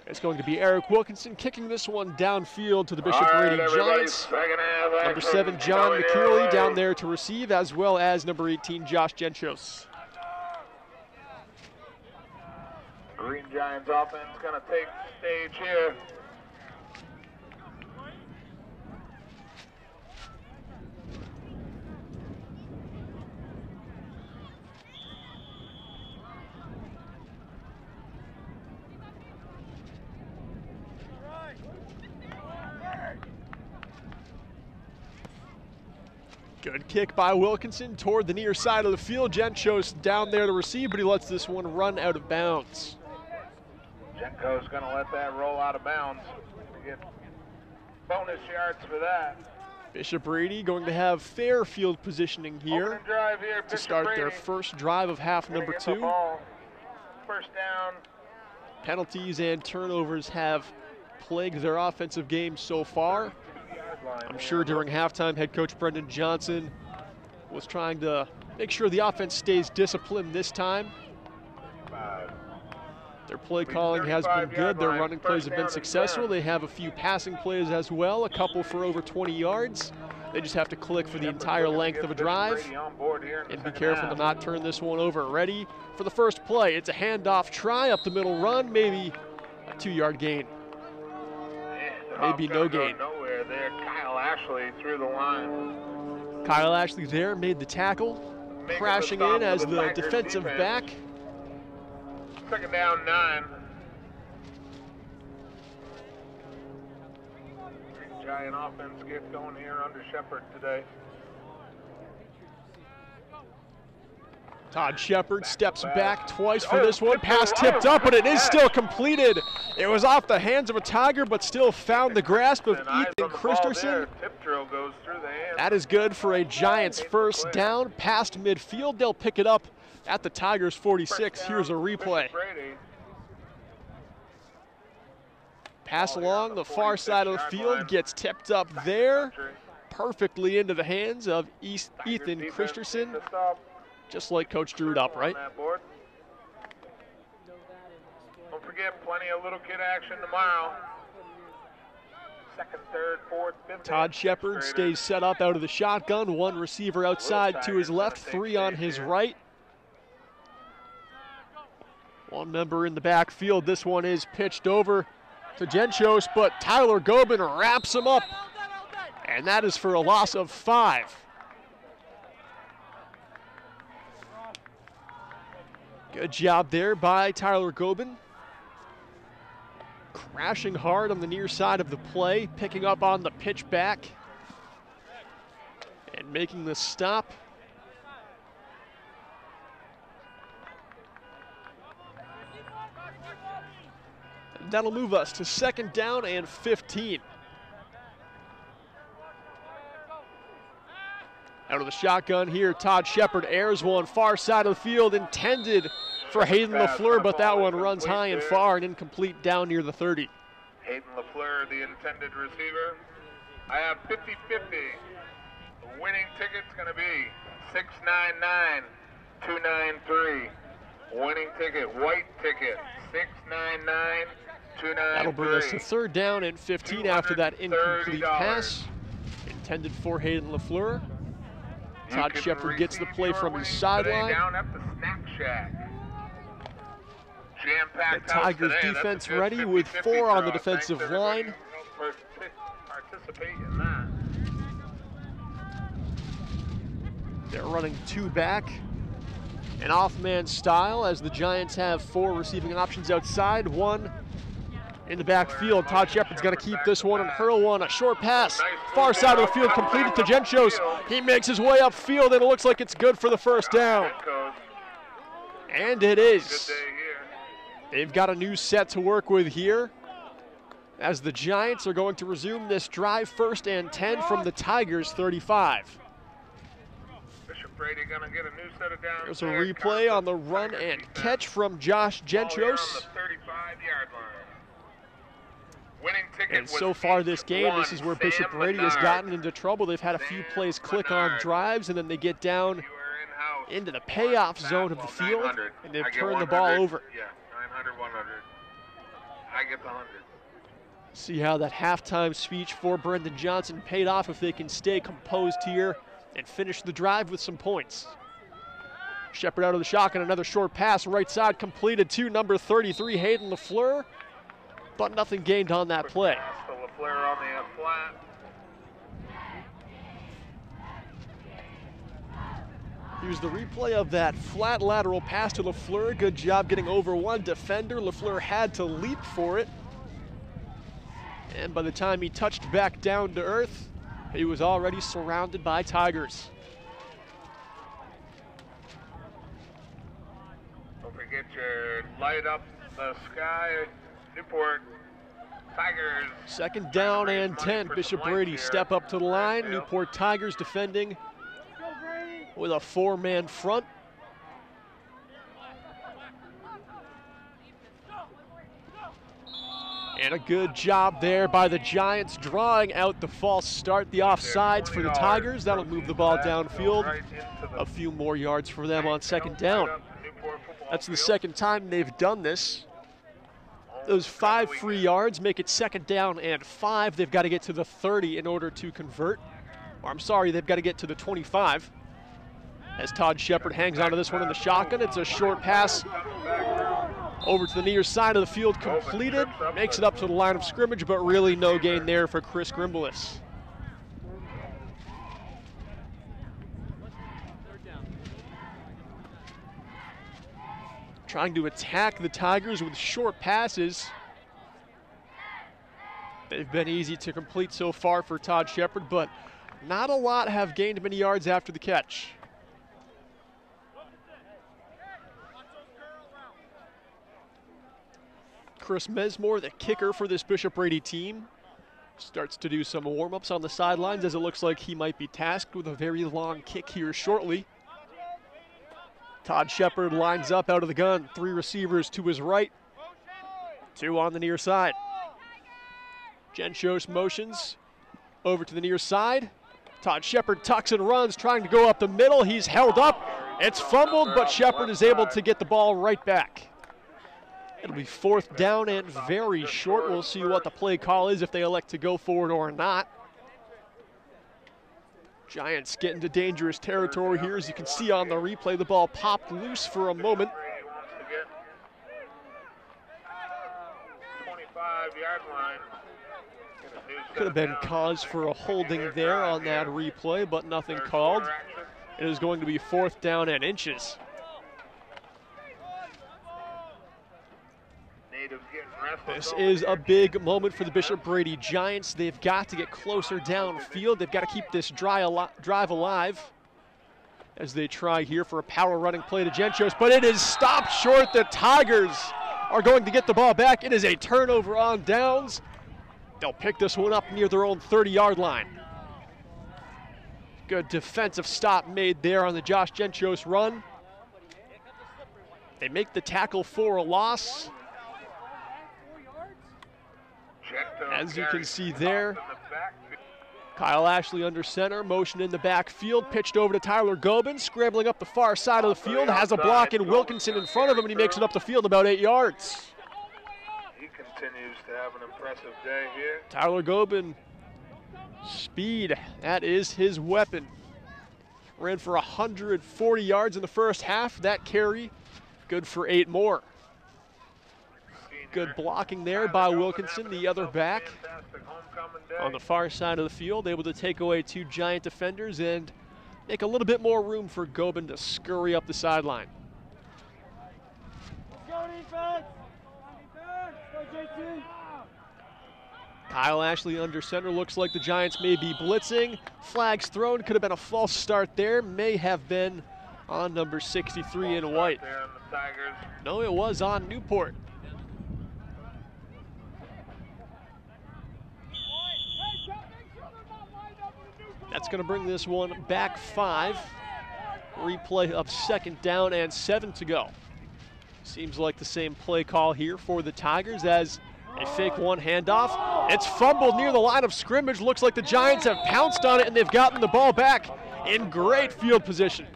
It's going to be Eric Wilkinson kicking this one downfield to the Bishop Brady Giants. Number 7, John McKeely down there to receive, as well as number 18, Josh Genchos. Green Giants offense going to take the stage here. Good kick by Wilkinson toward the near side of the field. Genchos down there to receive, but he lets this one run out of bounds. Genko's going to let that roll out of bounds. We get bonus yards for that. Bishop Brady going to have fair field positioning here to start their first drive of half number 2. First down. Penalties and turnovers have plagued their offensive game so far. I'm sure during halftime, head coach Brendan Johnson was trying to make sure the offense stays disciplined this time. Their play calling has been good. Their running plays have been successful. They have a few passing plays as well, a couple for over 20 yards. They just have to click for the entire length of a drive and be careful to not turn this one over. Ready for the first play. It's a handoff try, up the middle run, maybe a 2-yard gain. Maybe no gain. Nowhere there. Kyle Ashley through the line. Kyle Ashley there made the tackle, crashing in as the defensive back. Second down, 9. Giant offense get going here under Shepard today. Todd Shepard steps back twice for this one. Pass tipped up, but it is still completed It was off the hands of a Tiger, but still found the grasp of Ethan Christensen. Tip drill goes through the hands. That is good for a Giants first down past midfield. They'll pick it up at the Tigers 46. Here's a replay. Pass along the far side of the field, gets tipped up there, perfectly into the hands of Ethan Christensen, just like Coach drew it up, right? Don't forget, plenty of little kid action tomorrow. Second, third, fourth, fifth. Todd Shepard stays set up out of the shotgun. One receiver outside to his left, three on his right. One member in the backfield. This one is pitched over to Genchos, but Tyler Gobin wraps him up. And that is for a loss of 5. Good job there by Tyler Gobin. Crashing hard on the near side of the play, picking up on the pitch back and making the stop. And that'll move us to 2nd down and 15. Out of the shotgun here, Todd Shepard airs one far side of the field, intended for Hayden LaFleur, but that one runs high and far and incomplete down near the 30. Hayden LaFleur, the intended receiver. I have 50-50. The winning ticket's going to be 699-293. Winning ticket, white ticket, 699-293. That'll bring us to 3rd down and 15 after that incomplete pass. Intended for Hayden LaFleur. Todd Shepard gets the play from his sideline. Down at the Snack Shack. The Tigers defense ready with 4 on the defensive line. Participate in that. They're running 2 back. An off-man style as the Giants have 4 receiving options outside, 1 in the backfield. Todd Shepard's got to keep this one and hurl one. A short pass, far side of the field, completed to Genchos. He makes his way upfield, and it looks like it's good for the first down. And it is. They've got a new set to work with here as the Giants are going to resume this drive 1st and 10 from the Tigers 35. Bishop Brady gonna get a new set of downs. There's a replay on the run and catch from Josh Genchos. And so far this game, this is where Bishop Brady has gotten into trouble. They've had a few plays click on drives, and then they get down into the payoff zone of the field, and they've turned the ball over. Yeah, 900, 100. I get the 100. See how that halftime speech for Brendan Johnson paid off if they can stay composed here and finish the drive with some points. Shepard out of the shotgun, another short pass, right side completed to number 33, Hayden LaFleur, but nothing gained on that play. LaFleur on the flat. Here's the replay of that flat lateral pass to LaFleur. Good job getting over one defender. LaFleur had to leap for it. And by the time he touched back down to earth, he was already surrounded by Tigers. Don't forget your light up the sky, Newport Tigers. 2nd down and 10. Bishop Brady step up to the line. Newport Tigers defending with a 4-man front. And a good job there by the Giants drawing out the false start, the offsides for the Tigers. That'll move the ball downfield. A few more yards for them on 2nd down. That's the 2nd time they've done this. Those 5 free yards make it 2nd down and 5. They've got to get to the 30 in order to convert. Or I'm sorry, they've got to get to the 25. As Todd Shepard hangs onto this one in the shotgun. It's a short pass over to the near side of the field, completed. Makes it up to the line of scrimmage, but really no gain there for Chris Grimbelis. Trying to attack the Tigers with short passes. They've been easy to complete so far for Todd Shepard, but not a lot have gained many yards after the catch. Chris Mesmore, the kicker for this Bishop Brady team, starts to do some warm-ups on the sidelines as it looks like he might be tasked with a very long kick here shortly. Todd Shepard lines up out of the gun. 3 receivers to his right, 2 on the near side. Genchos motions over to the near side. Todd Shepard tucks and runs, trying to go up the middle. He's held up. It's fumbled, but Shepard is able to get the ball right back. It'll be 4th down and very short. We'll see what the play call is, if they elect to go for it or not. Giants get into dangerous territory here. As you can see on the replay, the ball popped loose for a moment. 25-yard line. Could have been cause for a holding there on that replay, but nothing called. It is going to be 4th down and inches. This is a big moment for the Bishop Brady Giants. They've got to get closer downfield. They've got to keep this drive alive as they try here for a power running play to Genchos, but it is stopped short. The Tigers are going to get the ball back. It is a turnover on downs. They'll pick this one up near their own 30-yard line. Good defensive stop made there on the Josh Genchos run. They make the tackle for a loss. As you can see there, Kyle Ashley under center, motion in the backfield, pitched over to Tyler Gobin, scrambling up the far side of the field, has a block in Wilkinson in front of him, and he makes it up the field about 8 yards. He continues to have an impressive day here. Tyler Gobin, speed, that is his weapon. Ran for 140 yards in the first half. That carry, good for 8 more. Good blocking there by Wilkinson, the other back. On the far side of the field, able to take away 2 Giant defenders and make a little bit more room for Gobin to scurry up the sideline. Kyle Ashley under center. Looks like the Giants may be blitzing. Flags thrown. Could have been a false start there. May have been on number 63 in white. No, it was on Newport. That's going to bring this one back 5. Replay of 2nd down and 7 to go. Seems like the same play call here for the Tigers as a fake one handoff. It's fumbled near the line of scrimmage. Looks like the Giants have pounced on it and they've gotten the ball back in great field position.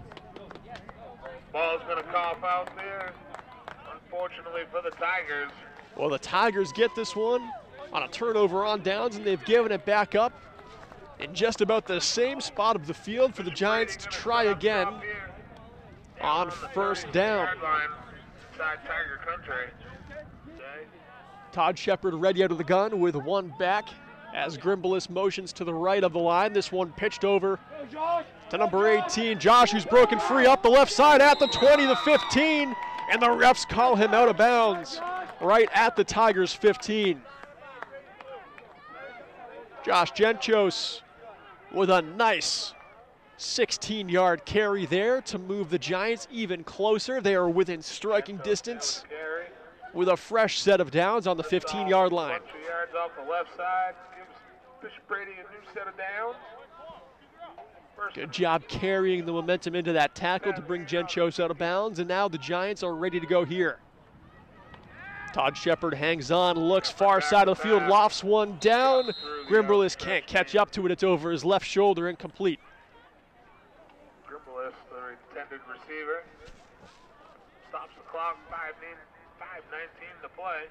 Ball's going to cough out there, unfortunately for the Tigers. Well, the Tigers get this one on a turnover on downs, and they've given it back up in just about the same spot of the field for the Giants to try again on 1st down. Todd Shepard ready out of the gun with 1 back as Grimbalist motions to the right of the line. This one pitched over to number 18, Josh, who's broken free up the left side at the 20, the 15, and the refs call him out of bounds right at the Tigers' 15. Josh Genchos with a nice 16-yard carry there to move the Giants even closer. They are within striking distance with a fresh set of downs on the 15-yard line. 2 yards off the left side gives Bishop Brady a new set of downs. Good job carrying the momentum into that tackle to bring Genchos out of bounds, and now the Giants are ready to go here. Todd Shepard hangs on, looks far side of the field, lofts one down. Grimbalist can't catch up to it. It's over his left shoulder, incomplete. Grimbalist, the intended receiver, stops the clock, 5:19 to play.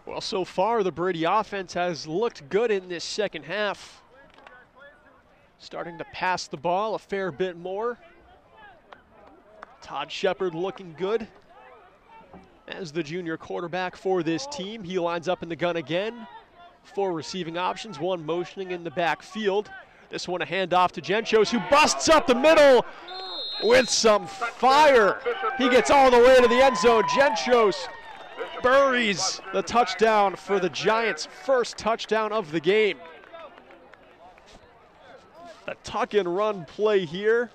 Well, so far the Brady offense has looked good in this second half. Starting to pass the ball a fair bit more. Todd Shepard looking good as the junior quarterback for this team. He lines up in the gun again. 4 receiving options, 1 motioning in the backfield. This one a handoff to Genchos, who busts up the middle with some fire. He gets all the way to the end zone. Genchos buries the touchdown for the Giants' first touchdown of the game. A tuck and run play here.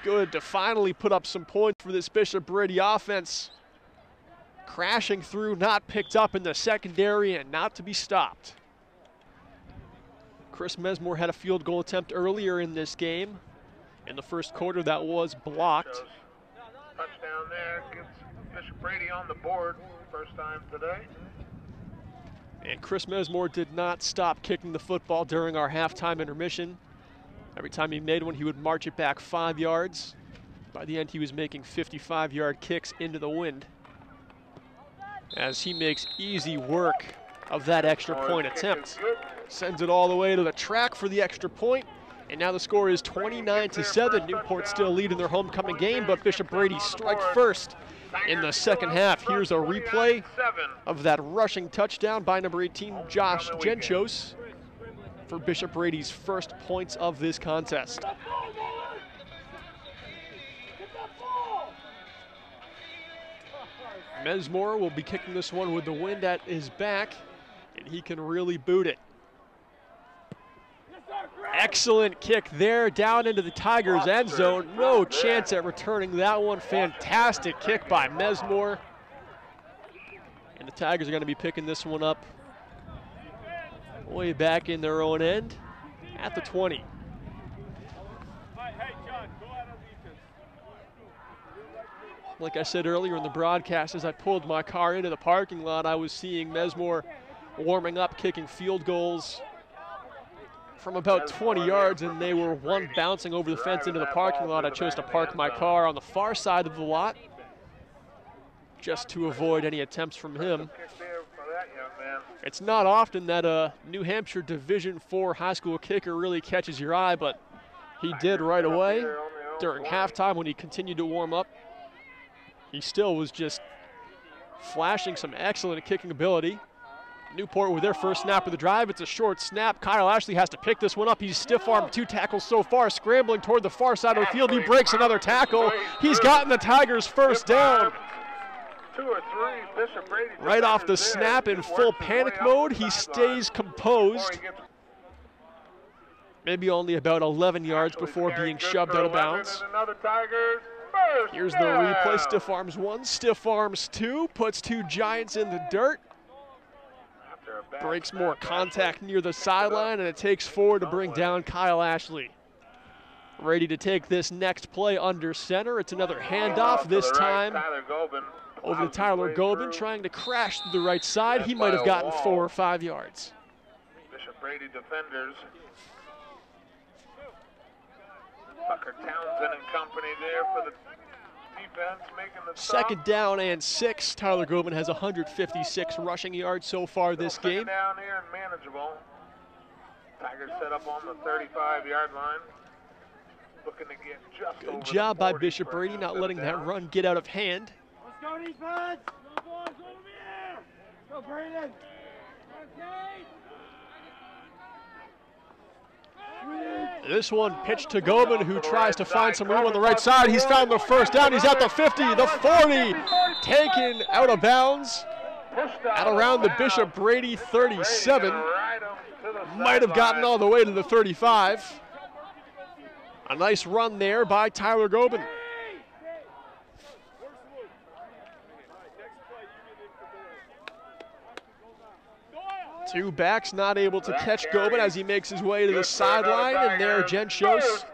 Good to finally put up some points for this Bishop Brady offense. crashing through, not picked up in the secondary, and not to be stopped. Chris Mesmore had a field goal attempt earlier in this game. In the first quarter, that was blocked. Touchdown there, gets Bishop Brady on the board, first time today. And Chris Mesmore did not stop kicking the football during our halftime intermission. Every time he made one, he would march it back 5 yards. By the end, he was making 55-yard kicks into the wind, as he makes easy work of that extra point attempt. Sends it all the way to the track for the extra point. And now the score is 29-7. Newport still leading their homecoming game, but Bishop Brady strike first in the second half. Here's a replay of that rushing touchdown by number 18, Josh Genchos, for Bishop Brady's first points of this contest. Mesmore will be kicking this one with the wind at his back, and he can really boot it. Excellent kick there down into the Tigers' end zone. No chance at returning that one. Fantastic kick by Mesmore. And the Tigers are going to be picking this one up way back in their own end at the 20. Like I said earlier in the broadcast, as I pulled my car into the parking lot, I was seeing Mesmore warming up, kicking field goals from about 20 yards, and they were one bouncing over the fence into the parking lot. I chose to park my car on the far side of the lot just to avoid any attempts from him. It's not often that a New Hampshire Division IV high school kicker really catches your eye, but he did right away during halftime when he continued to warm up. He still was just flashing some excellent kicking ability. Newport with their first snap of the drive. It's a short snap. Kyle Ashley has to pick this one up. He's stiff-armed 2 tackles so far, scrambling toward the far side of the field. He breaks another tackle. He's gotten the Tigers' first down. 2 or 3, Bishop Brady right off the snap in full panic mode. He stays composed. Maybe only about 11 yards before being shoved out of bounds. Here's the replay. Stiff arms 1, stiff arms 2, puts 2 Giants in the dirt. Breaks more contact near the sideline, and it takes 4 to bring down Kyle Ashley. Ready to take this next play under center. It's another handoff, this time over to Tyler Gobin, trying to crash to the right side. He might have gotten 4 or 5 yards. Bishop Brady defenders. Tucker Townsend and company there for the defense, making the stop. Second down and 6. Tyler Gobin has 156 rushing yards so far this game. Down here and manageable. Tigers set up on the 35-yard line. Looking to get just Good job by Bishop Brady, not letting that run get out of hand. Let's go defense! Go boys, over here! Go Brandon! This one pitched to Gobin, who tries to find some room on the right side. He's found the first down. He's at the 50, the 40, taken out of bounds at around the Bishop Brady 37. Might have gotten all the way to the 35. A nice run there by Tyler Gobin. Two backs not able to catch Gobin as he makes his way to the sideline, and there Genchos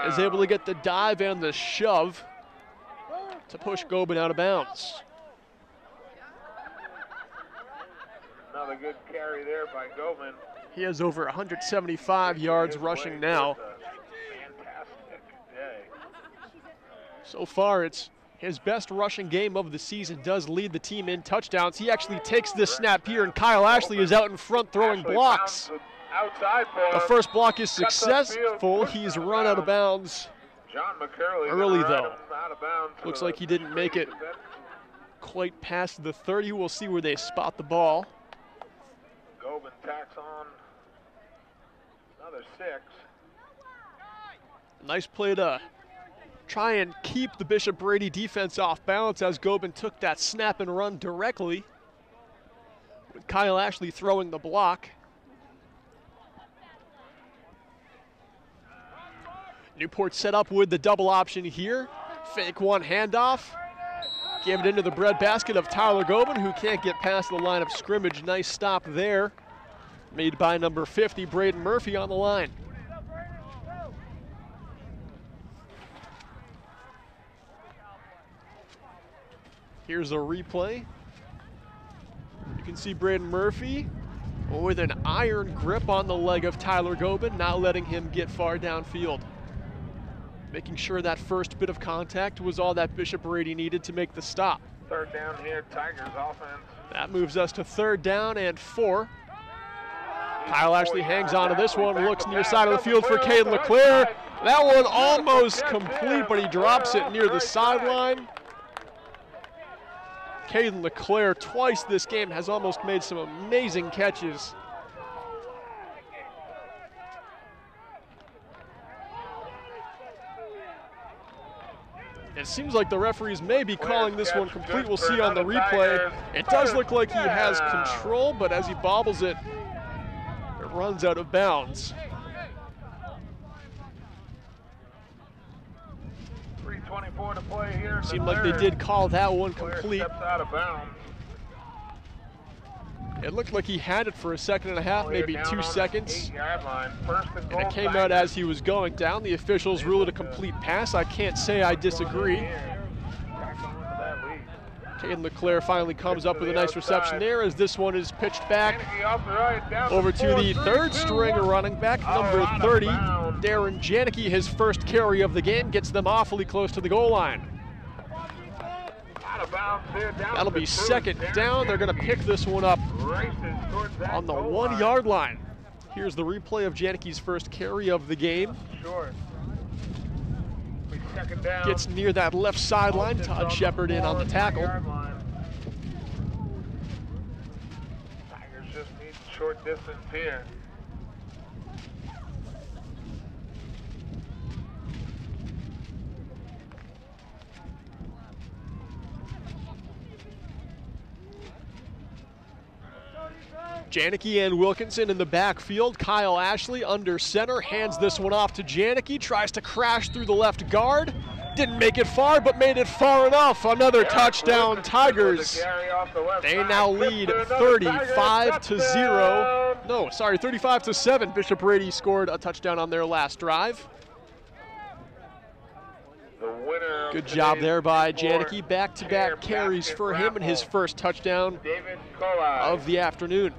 is able to get the dive and the shove to push Gobin out of bounds. Another good carry there by Gobin. He has over 175 yards rushing now. Fantastic day. So far, it's his best rushing game of the season. Does lead the team in touchdowns. He actually takes this snap here, and Kyle Ashley is out in front throwing blocks. The first block is successful. He's run out of bounds early, though. Looks like he didn't make it quite past the 30. We'll see where they spot the ball. Gobin tacks on another 6. Nice play to try and keep the Bishop Brady defense off balance as Gobin took that snap and run directly, with Kyle Ashley throwing the block. Newport set up with the double option here. Fake one handoff. Gave it into the breadbasket of Tyler Gobin, who can't get past the line of scrimmage. Nice stop there, made by number 50, Braden Murphy, on the line. Here's a replay. You can see Braden Murphy with an iron grip on the leg of Tyler Gobin, not letting him get far downfield. Making sure that first bit of contact was all that Bishop Brady needed to make the stop. Third down here, Tigers offense. That moves us to 3rd down and 4. Kyle Ashley hangs on to this one, looks near side of the field for Caden LeClaire. That one almost complete, but he drops it near the sideline. Caden LeClaire, twice this game, has almost made some amazing catches. It seems like the referees may be calling this one complete. We'll see on the replay. It does look like he has control, but as he bobbles it, it runs out of bounds. 3:24 to play here. Seemed like they did call that one complete. Steps out of bounds. It looked like he had it for a second and a half, maybe 2 seconds. 8-yard line. First and goal, And it came out as he was going down. The officials ruled it a complete pass. I can't say I disagree. Caden LeClaire finally comes up with a nice reception there as this one is pitched back over to the 3rd string running back, number 30, Darren Janicki. His first carry of the game gets them awfully close to the goal line. That'll be 2nd down. They're going to pick this one up on the 1-yard line. Here's the replay of Janicki's first carry of the game. Gets near that left sideline. Todd Shepard in on the tackle. Tigers just need short distance here. Janicki and Wilkinson in the backfield. Kyle Ashley under center, hands this one off to Janicki, tries to crash through the left guard. Didn't make it far, but made it far enough. Another touchdown, Tigers. They now lead 35-0. No, sorry, 35-7. Bishop Brady scored a touchdown on their last drive. Good job there by Janicki. Back-to-back carries for him and his first touchdown of the afternoon.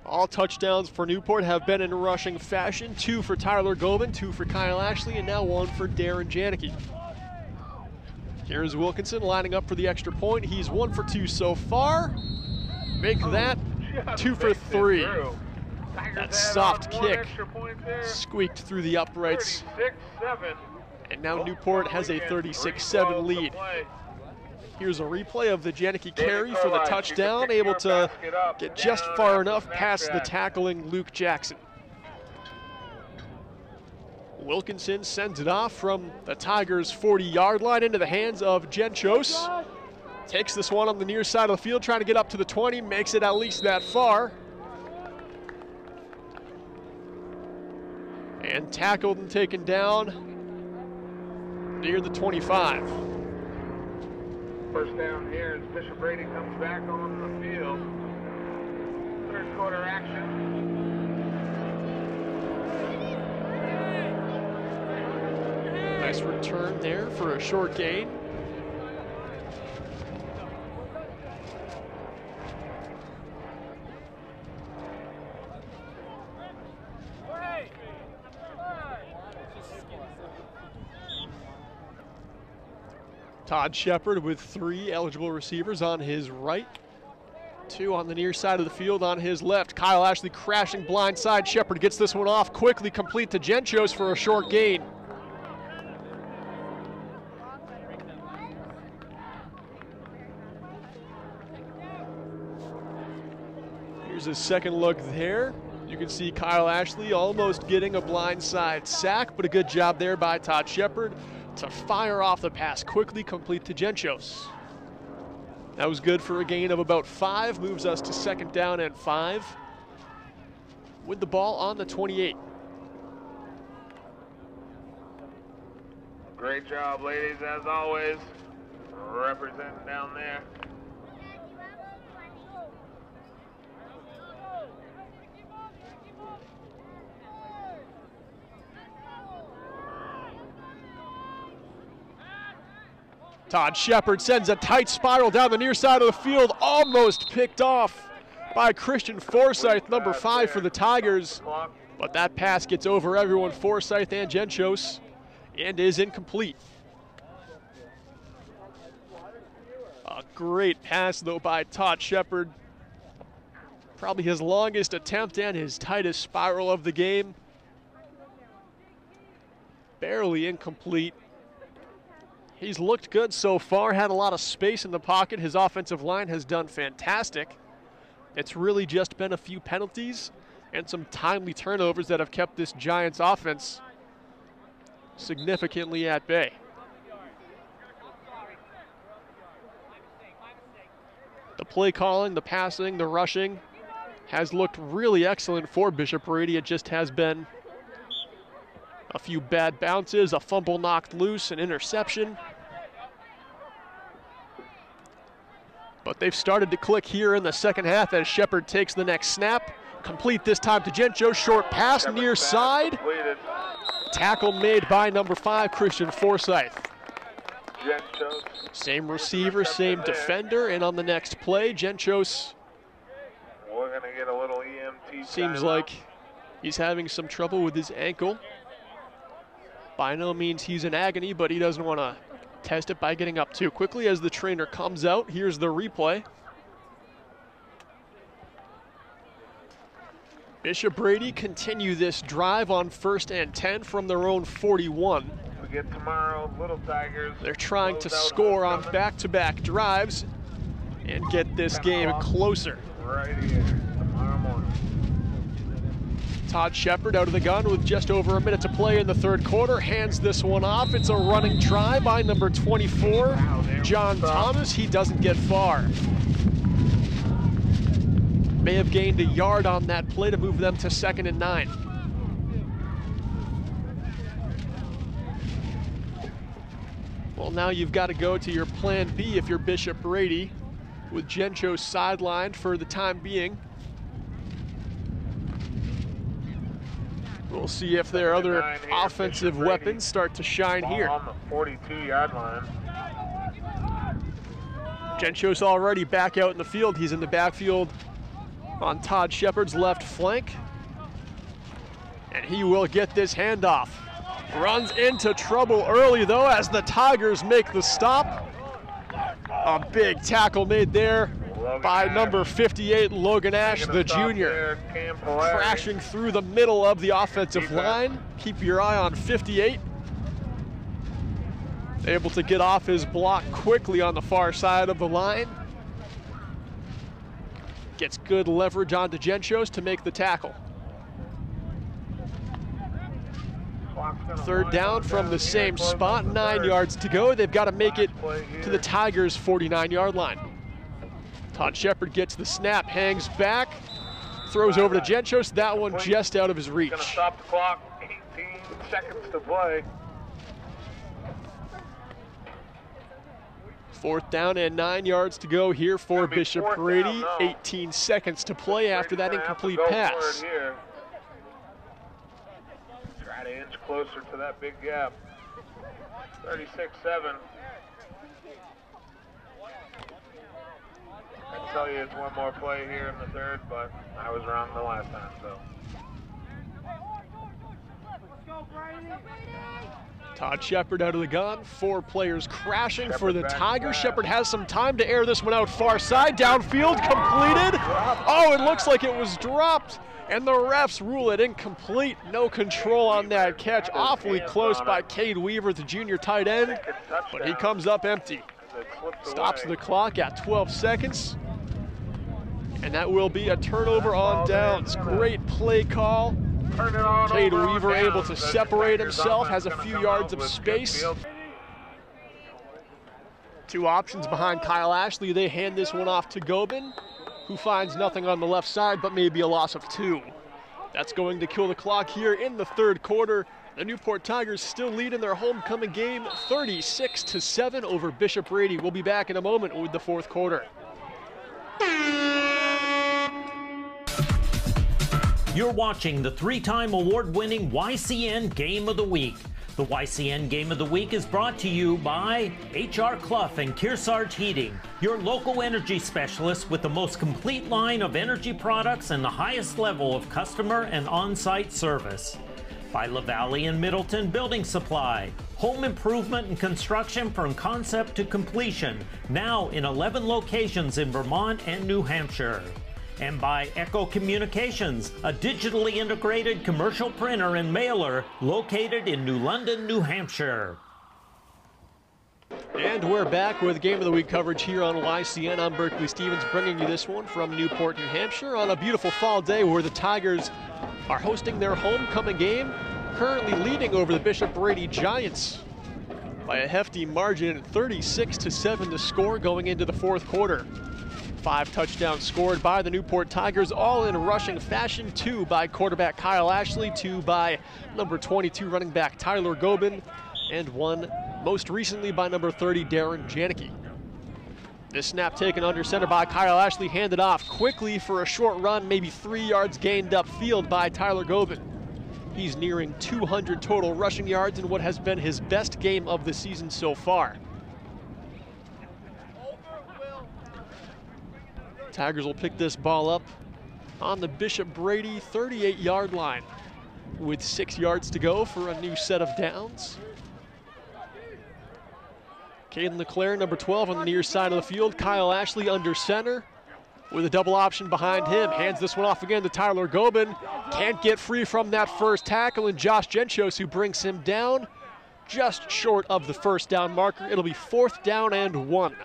All touchdowns for Newport have been in rushing fashion. 2 for Tyler Gobin, 2 for Kyle Ashley, and now 1 for Darren Janicki. Here's Wilkinson lining up for the extra point. He's 1 for 2 so far. Make that 2 for 3. That soft kick squeaked through the uprights. And now Newport has a 36-7 lead. Here's a replay of the Janicki carry for the touchdown, able to get just far enough past the tackling Luke Jackson. Wilkinson sends it off from the Tigers' 40-yard line into the hands of Genchos. Takes this one on the near side of the field, trying to get up to the 20, makes it at least that far. And tackled and taken down near the 25. First down here as Bishop Brady comes back on the field. 3rd quarter action. Nice return there for a short gain. Todd Shepard with 3 eligible receivers on his right. 2 on the near side of the field on his left. Kyle Ashley crashing blind side. Shepard gets this one off quickly, complete to Genchos for a short gain. Here's a second look there. You can see Kyle Ashley almost getting a blindside sack, but a good job there by Todd Shepard to fire off the pass quickly, complete to Genchos. That was good for a gain of about 5, moves us to 2nd down and 5. With the ball on the 28. Great job, ladies, as always. Representing down there. Todd Shepard sends a tight spiral down the near side of the field, almost picked off by Christian Forsyth, number 5 for the Tigers. But that pass gets over everyone, Forsyth and Genchos, and is incomplete. A great pass, though, by Todd Shepard. Probably his longest attempt and his tightest spiral of the game. Barely incomplete. He's looked good so far, had a lot of space in the pocket. His offensive line has done fantastic. It's really just been a few penalties and some timely turnovers that have kept this Giants offense significantly at bay. The play calling, the passing, the rushing has looked really excellent for Bishop Brady. It just has been a few bad bounces, a fumble knocked loose, an interception. But they've started to click here in the second half as Shepard takes the next snap. Complete this time to Gencho, short pass near side. Tackle made by number 5, Christian Forsyth. Same receiver, same defender, and on the next play, Genchos We're gonna get a little EMT. Seems like he's having some trouble with his ankle. By no means he's in agony, but he doesn't want to test it by getting up too quickly as the trainer comes out. Here's the replay. Bishop Brady continue this drive on 1st and 10 from their own 41. We get tomorrow, Little Tigers. They're trying to score on back-to-back drives and get this game closer. Right here, tomorrow morning. Todd Shepard out of the gun with just over a minute to play in the third quarter. Hands this one off. It's a running try by number 24, John Thomas. He doesn't get far. May have gained a yard on that play to move them to 2nd and 9. Well, now you've got to go to your plan B if you're Bishop Brady, with Gencho sidelined for the time being. We'll see if their other offensive weapons start to shine here. On the 42-yard line. Gencho's already back out in the field. He's in the backfield on Todd Shepard's left flank. And he will get this handoff. Runs into trouble early, though, as the Tigers make the stop. A big tackle made there by number 58, Logan Ash, the junior. Crashing through the middle of the offensive line. Keep your eye on 58. Able to get off his block quickly on the far side of the line. Gets good leverage onto Genchos to make the tackle. 3rd down from the same spot, 9 yards to go. They've got to make it to the Tigers' 49-yard line. Todd Shepard gets the snap, hangs back, throws over to Genchos. That one just out of his reach. Gonna stop the clock, 18 seconds to play. 4th down and 9 yards to go here for Bishop Brady. 18 seconds to play after that incomplete pass. Try to inch closer to that big gap. 36-7. I'd tell you it's one more play here in the third, but I was wrong the last time, so. Todd Shepard out of the gun. 4 players crashing for the Tigers. Shepard has some time to air this one out far side. Downfield, completed. Oh, it looks like it was dropped, and the refs rule it incomplete. No control on that catch. Awfully close by Cade Weaver, the junior tight end, but he comes up empty. Stops the clock at 12 seconds. And that will be a turnover on downs. Great play call. Cade Weaver able to separate himself, has a few yards of space. 2 options behind Kyle Ashley. They hand this one off to Gobin, who finds nothing on the left side, but maybe a loss of 2. That's going to kill the clock here in the third quarter. The Newport Tigers still lead in their homecoming game 36-7 over Bishop Brady. We'll be back in a moment with the fourth quarter. You're watching the three-time award-winning YCN Game of the Week. The YCN Game of the Week is brought to you by H.R. Clough and Kearsarge Heating, your local energy specialist with the most complete line of energy products and the highest level of customer and on-site service. By LaValle and Middleton Building Supply, home improvement and construction from concept to completion, now in 11 locations in Vermont and New Hampshire. And by Echo Communications, a digitally integrated commercial printer and mailer located in New London, New Hampshire. And we're back with Game of the Week coverage here on YCN. I'm Berkeley Stevens bringing you this one from Newport, New Hampshire on a beautiful fall day where the Tigers are hosting their homecoming game, currently leading over the Bishop Brady Giants by a hefty margin, 36-7 to score going into the fourth quarter. 5 touchdowns scored by the Newport Tigers, all in rushing fashion. 2 by quarterback Kyle Ashley, 2 by number 22 running back Tyler Gobin, and 1 most recently by number 30 Darren Janicki. This snap taken under center by Kyle Ashley, handed off quickly for a short run, maybe 3 yards gained upfield by Tyler Gobin. He's nearing 200 total rushing yards in what has been his best game of the season so far. Tigers will pick this ball up on the Bishop Brady 38-yard line with 6 yards to go for a new set of downs. Caden LeClaire, number 12 on the near side of the field. Kyle Ashley under center with a double option behind him. Hands this one off again to Tyler Gobin. Can't get free from that first tackle, and Josh Genchos who brings him down just short of the first down marker. It'll be 4th down and 1.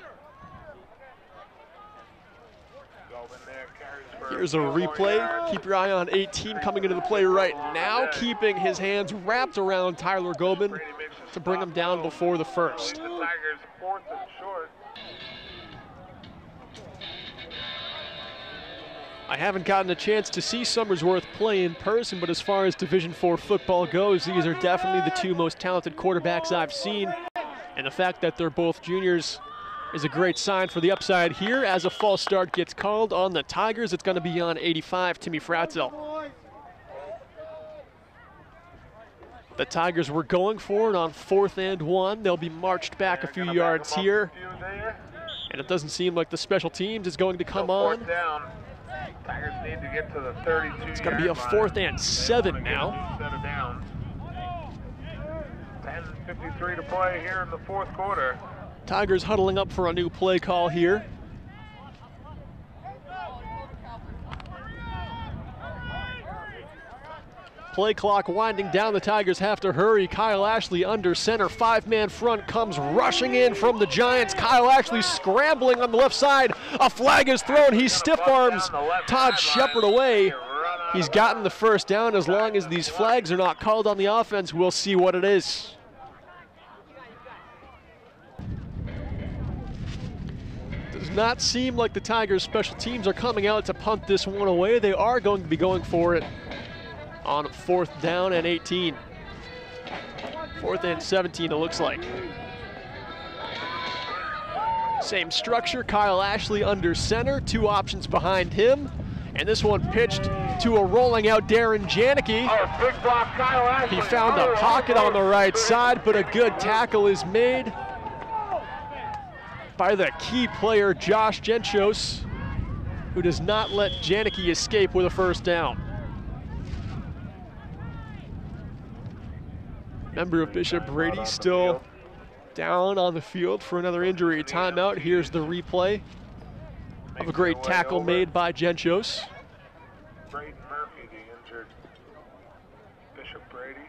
Here's a replay. Keep your eye on 18 coming into the play right now, keeping his hands wrapped around Tyler Gobin to bring him down before the first. I haven't gotten a chance to see Somersworth play in person, but as far as Division IV football goes, these are definitely the 2 most talented quarterbacks I've seen. And the fact that they're both juniors is a great sign for the upside here. As a false start gets called on the Tigers, it's going to be on 85, Timmy Fratzel. The Tigers were going for it on 4th and 1. They'll be marched back a few yards here. And it doesn't seem like the special teams is going to come on. Tigers need to get to the 32. It's going to be a 4th and 7 now. 10:53 to play here in the fourth quarter. Tigers huddling up for a new play call here. Play clock winding down. The Tigers have to hurry. Kyle Ashley under center. 5-man front comes rushing in from the Giants. Kyle Ashley scrambling on the left side. A flag is thrown. He stiff arms Todd Shepard away. He's gotten the first down. As long as these flags are not called on the offense, we'll see what it is. Does not seem like the Tigers special teams are coming out to punt this one away. They are going to be going for it on 4th down and 18. 4th and 17 it looks like. Same structure, Kyle Ashley under center, 2 options behind him. And this one pitched to a rolling out Darren Janicki. Big block, Kyle Ashley. He found a pocket on the right side, but a good tackle is made by the key player, Josh Genchos, who does not let Janicki escape with a first down. Member of Bishop Brady still down on the field for another injury timeout. Here's the replay of a great tackle made by Genchos. Braden Murphy, the injured Bishop Brady.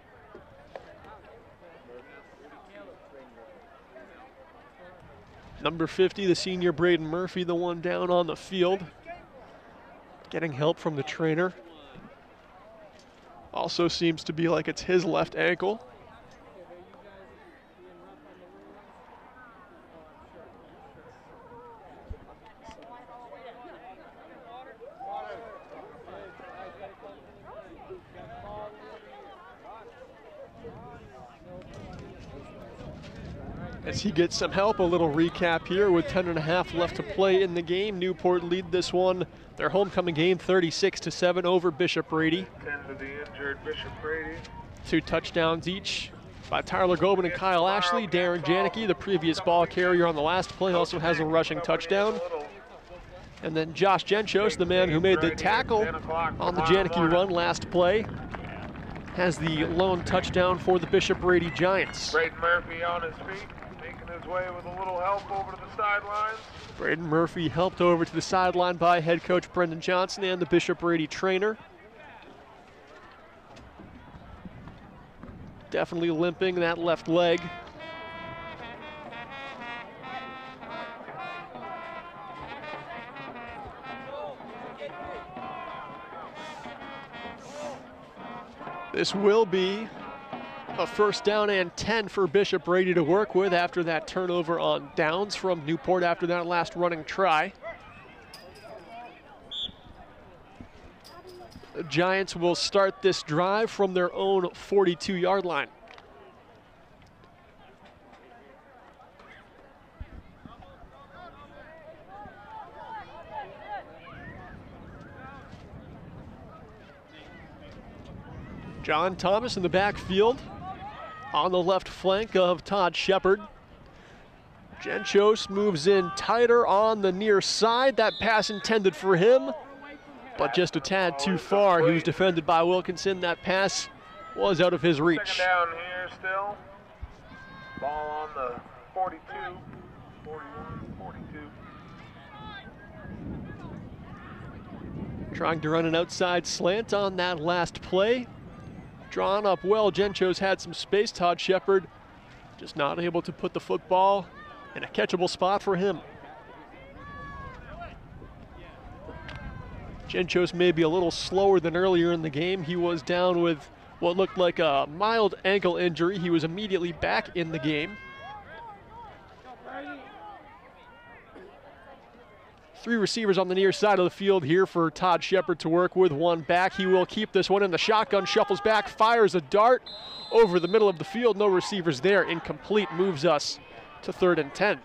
Number 50, the senior Braden Murphy, the one down on the field, getting help from the trainer. Also seems to be like it's his left ankle. As he gets some help, a little recap here with 10.5 left to play in the game. Newport lead this one, their homecoming game, 36-7 over Bishop Brady. 10 to the injured Bishop Brady. 2 touchdowns each by Tyler Gobin and Kyle Ashley. Darren Janicki, the previous ball carrier on the last play, also has a rushing touchdown. And then Josh Genchos, the man who made the tackle on the Janicki run last play, has the lone touchdown for the Bishop Brady Giants. Braden Murphy on his feet, making his way with a little help over to the sidelines. Braden Murphy helped over to the sideline by head coach Brendan Johnson and the Bishop Brady trainer. Definitely limping that left leg. This will be a 1st down and 10 for Bishop Brady to work with after that turnover on downs from Newport after that last running try. The Giants will start this drive from their own 42-yard line. John Thomas in the backfield on the left flank of Todd Shepard. Genchos moves in tighter on the near side. That pass intended for him, but just a tad too far. He was defended by Wilkinson. That pass was out of his reach. 2nd down here still. Ball on the 42, 41, 42. Trying to run an outside slant on that last play. Drawn up well. Genchos had some space. Todd Shepard just not able to put the football in a catchable spot for him. Genchos may be a little slower than earlier in the game. He was down with what looked like a mild ankle injury. He was immediately back in the game. 3 receivers on the near side of the field here for Todd Shepard to work with. 1 back. He will keep this one in the shotgun, shuffles back, fires a dart over the middle of the field. No receivers there. Incomplete, moves us to 3rd and 10.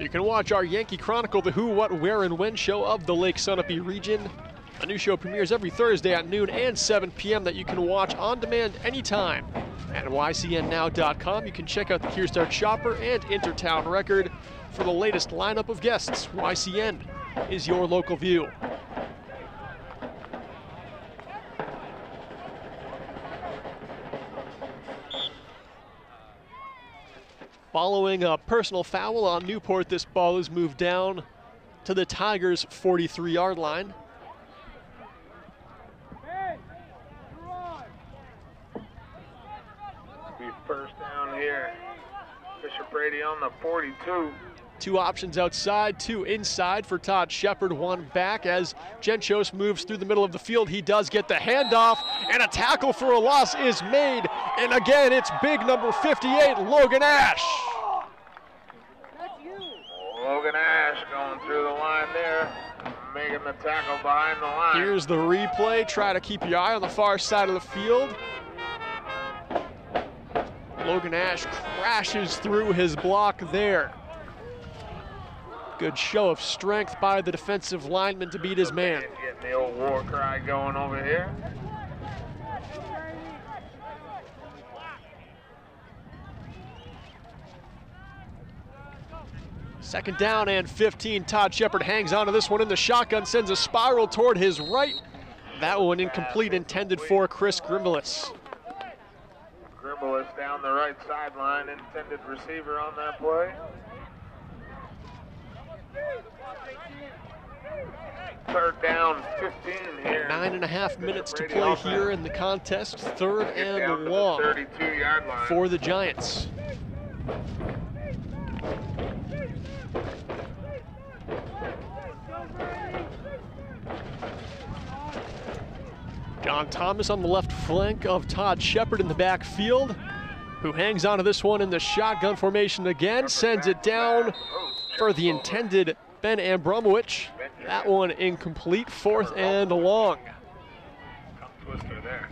You can watch our Yankee Chronicle, the Who, What, Where, and When show of the Lake Sunapee region. A new show premieres every Thursday at noon and 7 p.m. that you can watch on demand anytime at YCNnow.com. You can check out the Kearsarge Shopper and Intertown Record for the latest lineup of guests. YCN is your local view. Following a personal foul on Newport, this ball is moved down to the Tigers' 43-yard line. Be 1st down here. Bishop Brady on the 42. 2 options outside, 2 inside for Todd Shepard, 1 back as Genchos moves through the middle of the field. He does get the handoff, and a tackle for a loss is made. And again, it's big number 58, Logan Ash. Logan Ash going through the line there, making the tackle behind the line. Here's the replay. Try to keep your eye on the far side of the field. Logan Ash crashes through his block there. Good show of strength by the defensive lineman to beat his man. Getting the old war cry going over here. Second down and 15. Todd Shepard hangs on to this one in the shotgun, sends a spiral toward his right. That one incomplete, intended for Chris Grimbelis. Grimbelis down the right sideline, intended receiver on that play. 3rd down, 15 here. 9.5 minutes to play here in the contest. 3rd and long 32-yard line for the Giants. John Thomas on the left flank of Todd Shepard in the backfield, who hangs onto this one in the shotgun formation again, sends it down for the intended Ben Abramowicz. That one incomplete, 4th and long. Tongue twister there.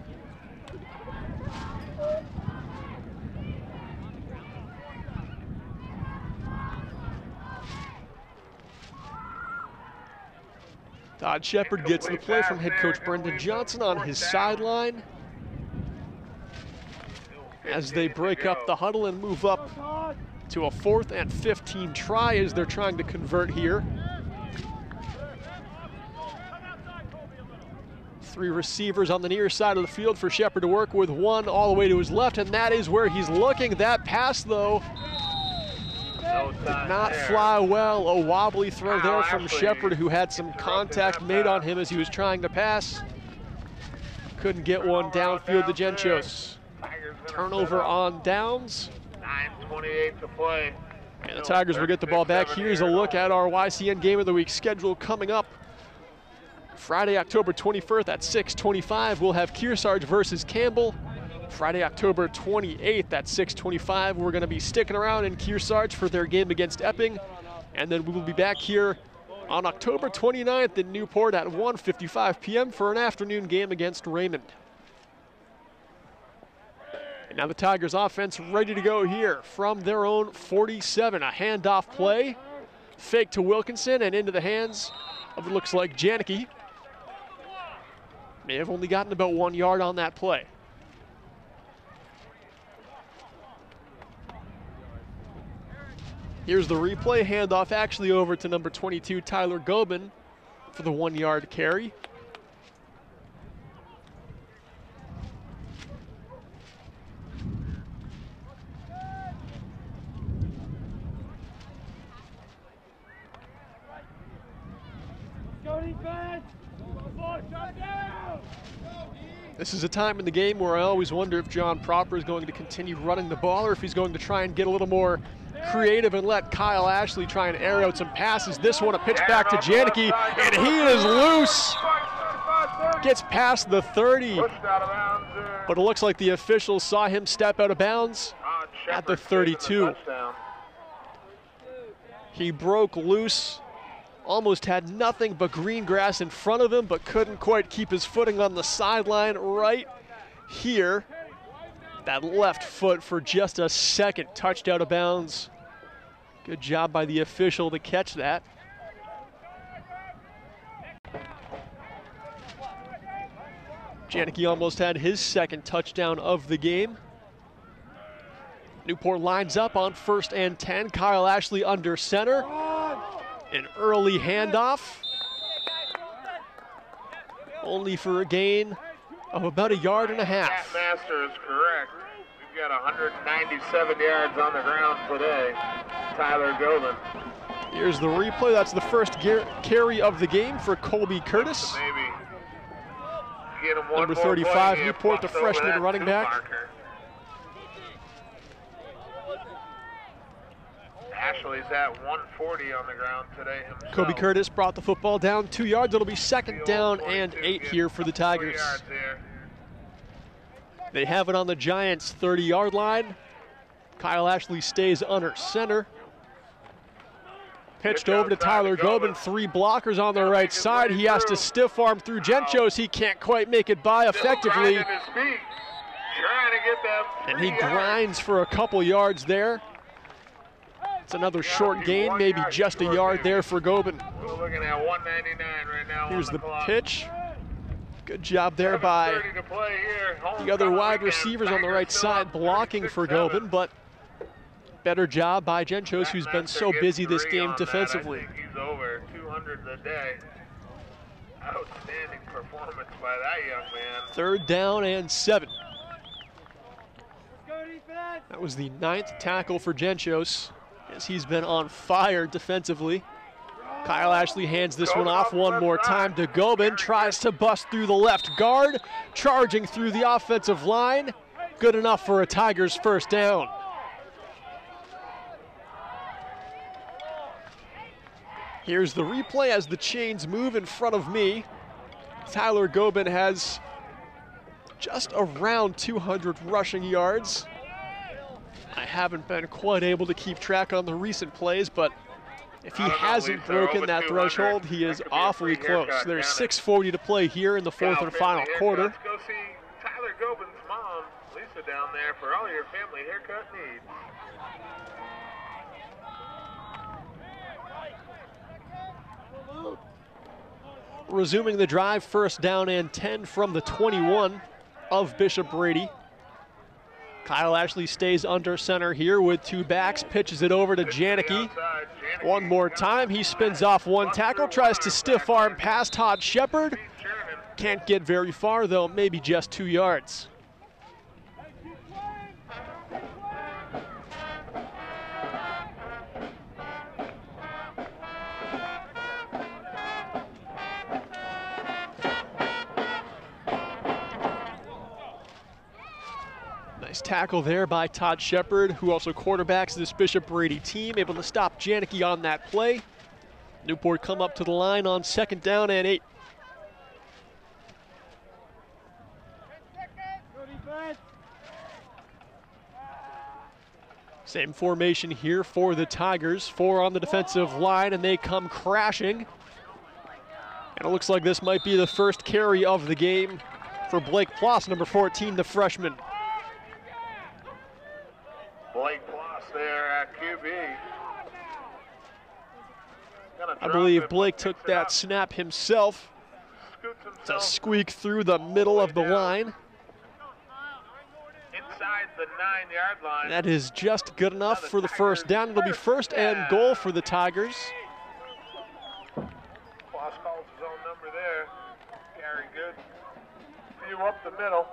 Todd Shepard gets the play from head coach Brendan Johnson on his sideline as they break up the huddle and move up to a 4th and 15 try as they're trying to convert here. 3 receivers on the near side of the field for Shepard to work with, 1 all the way to his left, and that is where he's looking. That pass, though, did not fly well. A wobbly throw there from Shepard, who had some contact made on him as he was trying to pass. Couldn't get one downfield to Genchos. Turnover on downs. 9:28 to play. And the Tigers will get the ball back. Here's a look at our YCN Game of the Week schedule coming up. Friday, October 21st at 6:25, we'll have Kearsarge versus Campbell. Friday, October 28th at 6:25, we're going to be sticking around in Kearsarge for their game against Epping. And then we will be back here on October 29th in Newport at 1:55 p.m. for an afternoon game against Raymond. And now the Tigers offense ready to go here from their own 47. A handoff play, fake to Wilkinson and into the hands of, it looks like, Janicki. May have only gotten about 1 yard on that play. Here's the replay, handoff actually over to number 22, Tyler Gobin, for the 1 yard carry. This is a time in the game where I always wonder if John Proper is going to continue running the ball or if he's going to try and get a little more creative and let Kyle Ashley try and air out some passes. This one, a pitch back to Janicki, and he is loose. Gets past the 30, but it looks like the officials saw him step out of bounds at the 32. He broke loose. Almost had nothing but green grass in front of him, but couldn't quite keep his footing on the sideline right here. That left foot for just a second touched out of bounds. Good job by the official to catch that. Janicki almost had his second touchdown of the game. Newport lines up on 1st and 10. Kyle Ashley under center. An early handoff, only for a gain of about 1.5 yards. Master is correct. We've got 197 yards on the ground today. Tyler Gobin. Here's the replay. That's the first carry of the game for Colby Curtis. Maybe get him one Number more 35, play, Newport, the freshman running back. Marker. Ashley's at 140 on the ground today himself. Kobe Curtis brought the football down 2 yards. It'll be 2nd down and 8 here for the Tigers. They have it on the Giants' 30-yard line. Kyle Ashley stays under center. Pitched over to Tyler Gobin. 3 blockers on the right side. He has to stiff arm through Genchos. He can't quite make it by effectively. And he grinds for a couple yards there. It's another short gain, maybe just a yard there for Gobin. We're looking at 199 right now. Here's the pitch. Good job there by the other wide receivers on the right side blocking for Gobin, but better job by Genchos, who's been so busy this game defensively. He's over 200 a day. Outstanding performance by that young man. 3rd down and 7. That was the 9th tackle for Genchos, as he's been on fire defensively. Kyle Ashley hands this one off one more time to Gobin. Tries to bust through the left guard, charging through the offensive line. Good enough for a Tigers 1st down. Here's the replay as the chains move in front of me. Tyler Gobin has just around 200 rushing yards. I haven't been quite able to keep track on the recent plays, but If he hasn't broken that threshold, he is awfully close. There's 6:40 to play here in the fourth and final quarter. Let's go see Tyler Gobin's mom, Lisa, down there for all your family haircut needs. Resuming the drive, first down and 10 from the 21 of Bishop Brady. Kyle Ashley stays under center here with two backs, pitches it over to Janicki. One more time, he spins off one tackle, tries to stiff arm past Todd Shepard. Can't get very far though, maybe just 2 yards. Nice tackle there by Todd Shepard, who also quarterbacks this Bishop Brady team, able to stop Janicki on that play. Newport come up to the line on second down and 8. Same formation here for the Tigers, 4 on the defensive line, and they come crashing. And it looks like this might be the first carry of the game for Blake Ploss, number 14, the freshman. Blake Ploss there at QB. I believe Blake took that snap himself to squeak through the middle of the line. Inside the 9-yard line. That is just good enough for the first down. It'll be first and goal for the Tigers. Ploss calls his own number there. Gary Good. Few up the middle.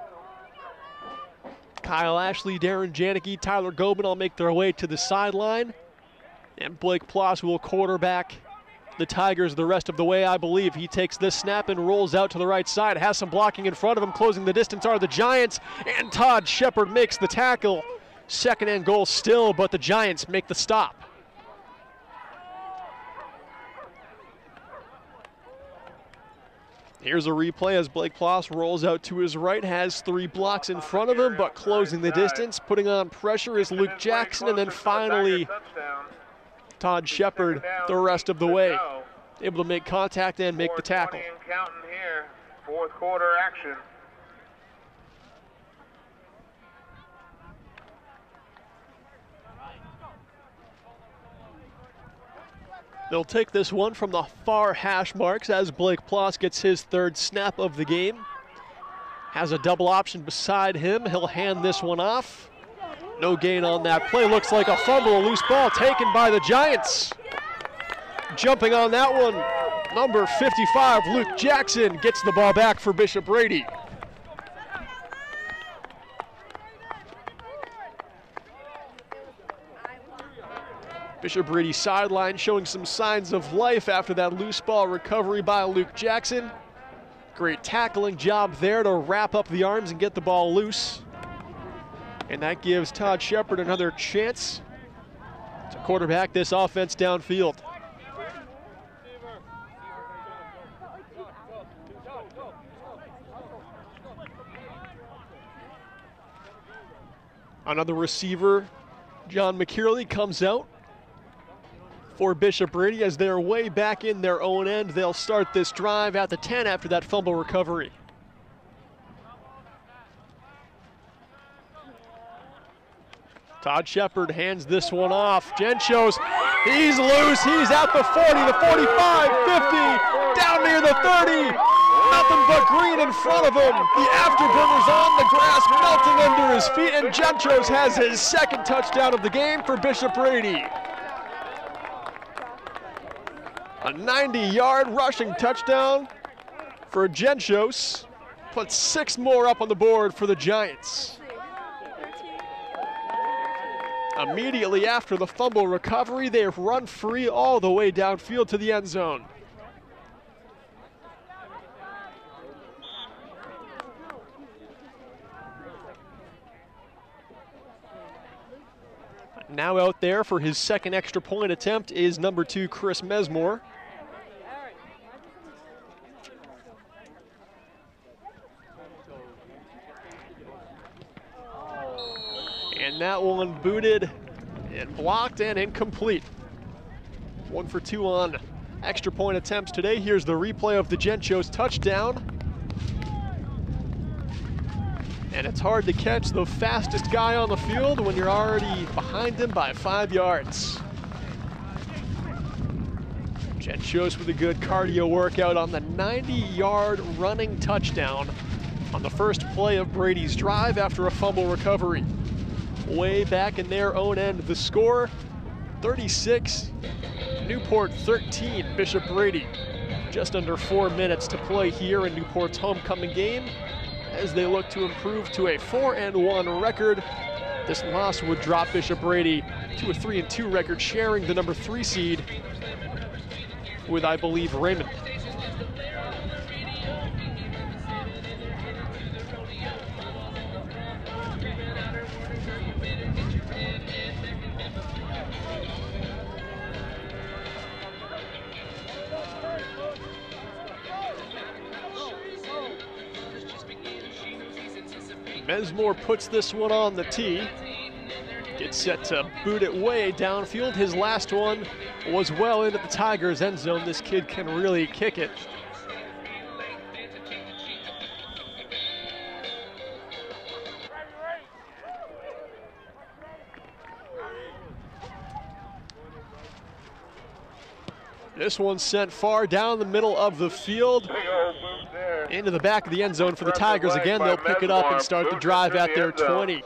Kyle Ashley, Darren Janicki, Tyler Gobin all make their way to the sideline. And Blake Ploss will quarterback the Tigers the rest of the way, I believe. He takes this snap and rolls out to the right side. Has some blocking in front of him. Closing the distance are the Giants. And Todd Shepard makes the tackle. Second and goal still, but the Giants make the stop. Here's a replay as Blake Ploss rolls out to his right, has 3 blocks in front of him, but closing the distance, putting on pressure is Luke Jackson, and then finally Todd Shepard the rest of the way, able to make contact and make the tackle. Counting here, fourth quarter action. They'll take this one from the far hash marks as Blake Ploss gets his 3rd snap of the game. Has a double option beside him. He'll hand this one off. No gain on that play. Looks like a fumble, a loose ball taken by the Giants. Jumping on that one, number 55, Luke Jackson, gets the ball back for Bishop Brady. Bishop Brady sideline showing some signs of life after that loose ball recovery by Luke Jackson. Great tackling job there to wrap up the arms and get the ball loose. And that gives Todd Shepard another chance to quarterback this offense downfield. Another receiver, John McKearley, comes out for Bishop Brady as they're way back in their own end. They'll start this drive at the 10 after that fumble recovery. Todd Shepard hands this one off. Genchos, he's loose. He's at the 40, the 45, 50, down near the 30. Nothing but green in front of him. The afterburner's on the grass, melting under his feet, and Genchos has his 2nd touchdown of the game for Bishop Brady. A 90-yard rushing touchdown for Genchos. Puts 6 more up on the board for the Giants. Immediately after the fumble recovery, they run free all the way downfield to the end zone. Now out there for his 2nd extra point attempt is number 2, Chris Mesmore. And that one booted and blocked and incomplete. 1 for 2 on extra point attempts today. Here's the replay of the Genchos touchdown. And it's hard to catch the fastest guy on the field when you're already behind him by 5 yards. Genchos with a good cardio workout on the 90-yard running touchdown on the first play of Brady's drive after a fumble recovery. Way back in their own end, the score 36, Newport 13, Bishop Brady. Just under 4 minutes to play here in Newport's homecoming game as they look to improve to a 4-1 record. This loss would drop Bishop Brady to a 3-2 record, sharing the number 3 seed with, I believe, Raymond. Mesmore puts this one on the tee. Gets set to boot it way downfield. His last one was well into the Tigers' end zone. This kid can really kick it. This one sent far down the middle of the field. Into the back of the end zone for the Tigers again. They'll pick it up and start the drive at their 20.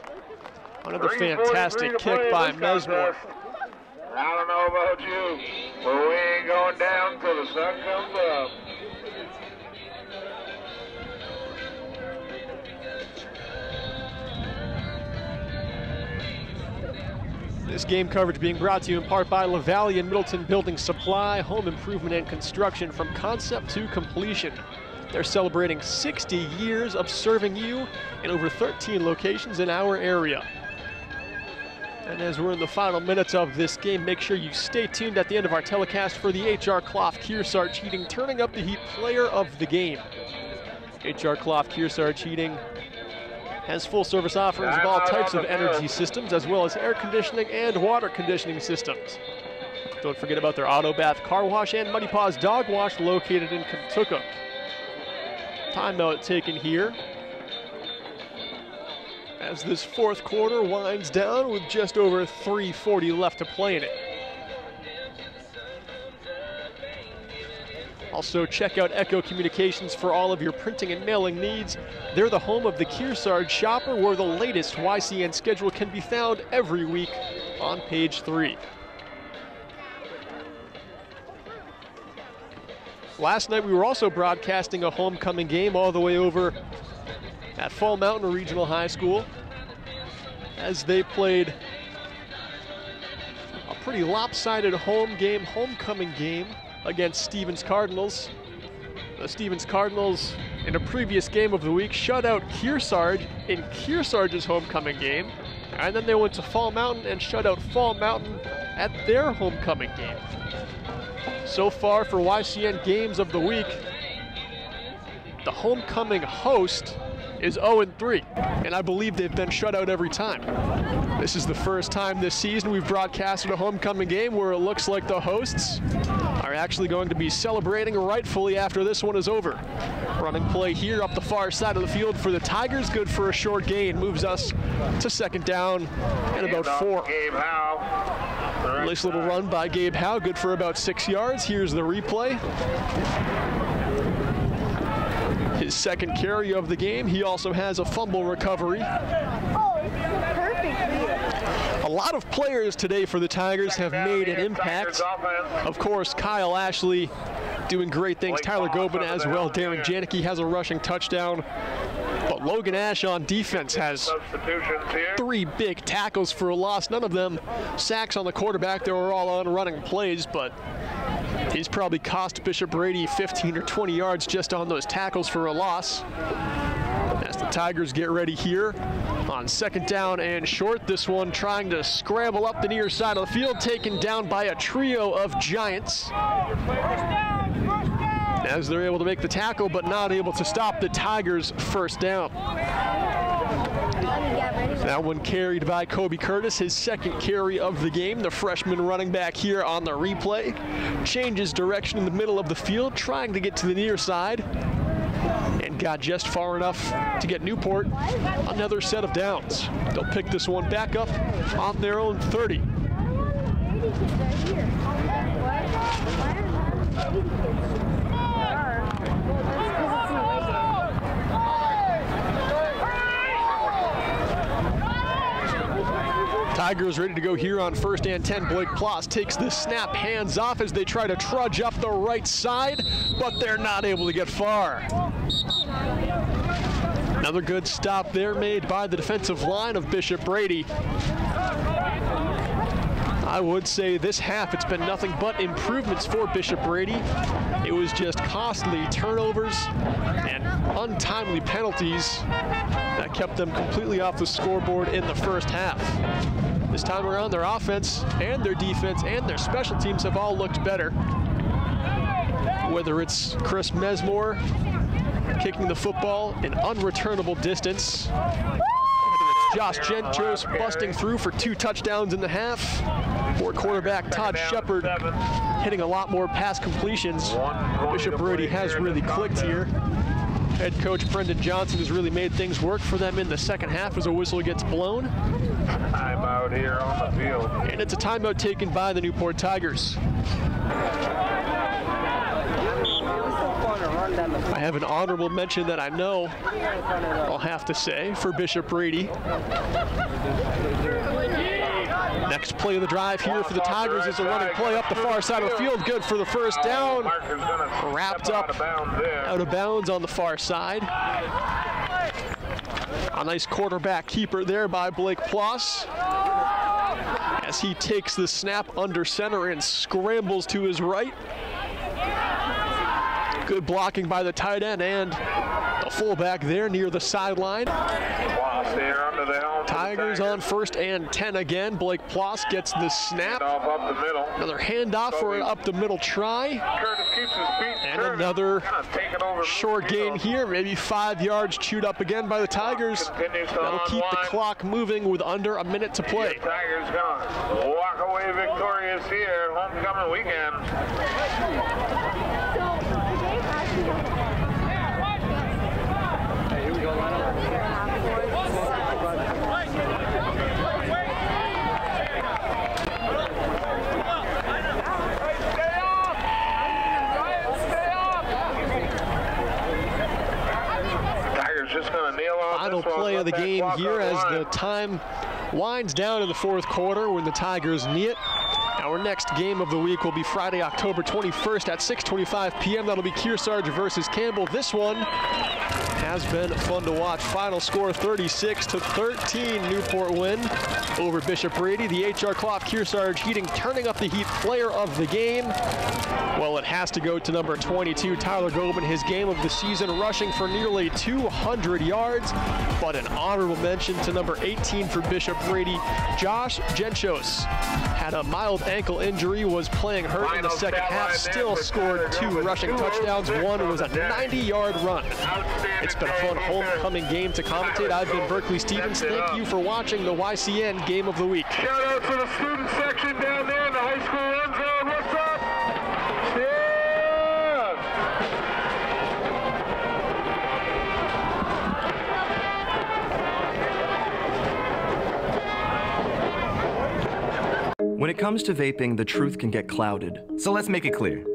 Another fantastic kick by Mesmore. I don't know about you, but we ain't going down till the sun comes up. This game coverage being brought to you in part by LaValle and Middleton Building Supply, home improvement and construction from concept to completion. They're celebrating 60 years of serving you in over 13 locations in our area. And as we're in the final minutes of this game, make sure you stay tuned at the end of our telecast for the H.R. Clough Kearsarge Heating Turning Up the Heat Player of the Game. H.R. Clough Kearsarge Heating has full service offerings of all types of energy systems, as well as air conditioning and water conditioning systems. Don't forget about their auto bath, car wash, and Muddy Paws dog wash located in Kentucky. Timeout taken here as this fourth quarter winds down with just over 3:40 left to play in it. Also, check out Echo Communications for all of your printing and mailing needs. They're the home of the Kearsarge Shopper, where the latest YCN schedule can be found every week on page 3. Last night we were also broadcasting a homecoming game all the way over at Fall Mountain Regional High School as they played a pretty lopsided homecoming game against Stevens Cardinals. The Stevens Cardinals in a previous game of the week shut out Kearsarge in Kearsarge's homecoming game, and then they went to Fall Mountain and shut out Fall Mountain at their homecoming game. So far for YCN Games of the Week, the homecoming host is 0-3, and I believe they've been shut out every time. This is the first time this season we've broadcasted a homecoming game where it looks like the hosts are actually going to be celebrating rightfully after this one is over. Running play here up the far side of the field for the Tigers, good for a short gain, moves us to second down and about 4. Nice little run by Gabe Howe, good for about 6 yards. Here's the replay. His second carry of the game. He also has a fumble recovery. A lot of players today for the Tigers have made an impact. Of course, Kyle Ashley doing great things. Tyler Gobin as well. Darren Janicki has a rushing touchdown. But Logan Ash on defense has 3 big tackles for a loss. None of them sacks on the quarterback. They were all on running plays, but he's probably cost Bishop Brady 15 or 20 yards just on those tackles for a loss. As the Tigers get ready here on second down and short. This one trying to scramble up the near side of the field, taken down by a trio of Giants. As they're able to make the tackle, but not able to stop the Tigers' first down. That one carried by Kobe Curtis, his second carry of the game. The freshman running back here on the replay. Changes direction in the middle of the field, trying to get to the near side. And got just far enough to get Newport another set of downs. They'll pick this one back up on their own 30. Tigers ready to go here on 1st and 10. Blake Ploss takes the snap, hands off as they try to trudge up the right side, but they're not able to get far. Another good stop there made by the defensive line of Bishop Brady. I would say this half it's been nothing but improvements for Bishop Brady. It was just costly turnovers and untimely penalties that kept them completely off the scoreboard in the first half. This time around, their offense and their defense and their special teams have all looked better. Whether it's Chris Mesmore kicking the football an unreturnable distance, whether it's Josh Genchos busting through for 2 touchdowns in the half, or quarterback Todd Shepard hitting a lot more pass completions. Bishop Brady has really clicked here. Head coach Brendan Johnson has really made things work for them in the second half as a whistle gets blown. Timeout here on the field. And it's a timeout taken by the Newport Tigers. I have an honorable mention that I know I'll have to say for Bishop Brady. Next play of the drive here for the Tigers is a running play up the far side of the field. Good for the first down. Wrapped up out of bounds on the far side. A nice quarterback keeper there by Blake Ploss as he takes the snap under center and scrambles to his right. Good blocking by the tight end and the fullback there near the sideline. Tigers on 1st and 10 again. Blake Ploss gets the snap. Another handoff for an up the middle try. And another short gain here, maybe 5 yards chewed up again by the Tigers. That'll keep the clock moving with under a minute to play. Tigers gonna walk away victorious here, homecoming weekend. Final play of the game here as the time winds down in the 4th quarter when the Tigers knee it. Our next game of the week will be Friday, October 21st at 6:25 p.m. That'll be Kearsarge versus Campbell. This one has been fun to watch. Final score 36-13. Newport win over Bishop Brady. The H.R. Clough Kearsarge Heating turning up the heat player of the game. Well, it has to go to number 22, Tyler Gobin, his game of the season, rushing for nearly 200 yards. But an honorable mention to number 18 for Bishop Brady, Josh Genchos. Had a mild ankle injury, was playing hurt in the second half, still scored 2 rushing touchdowns. One was a 90-yard run. It's been a fun homecoming game to commentate. I've been Berkeley Stevens. Thank you for watching the YCN Game of the Week. Shout out to the student section down there in the high school end zone. What's up? When it comes to vaping, the truth can get clouded. So let's make it clear.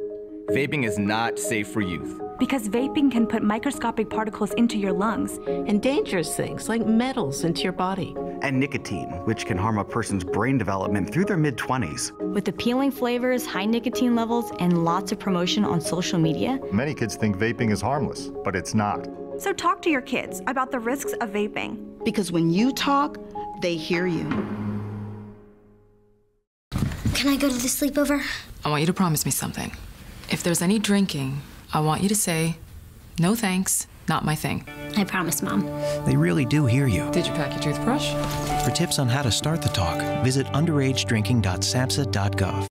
Vaping is not safe for youth. Because vaping can put microscopic particles into your lungs. And dangerous things like metals into your body. And nicotine, which can harm a person's brain development through their mid-20s. With appealing flavors, high nicotine levels, and lots of promotion on social media. Many kids think vaping is harmless, but it's not. So talk to your kids about the risks of vaping. Because when you talk, they hear you. Can I go to the sleepover? I want you to promise me something. If there's any drinking, I want you to say, no thanks, not my thing. I promise, Mom. They really do hear you. Did you pack your toothbrush? For tips on how to start the talk, visit underagedrinking.samhsa.gov.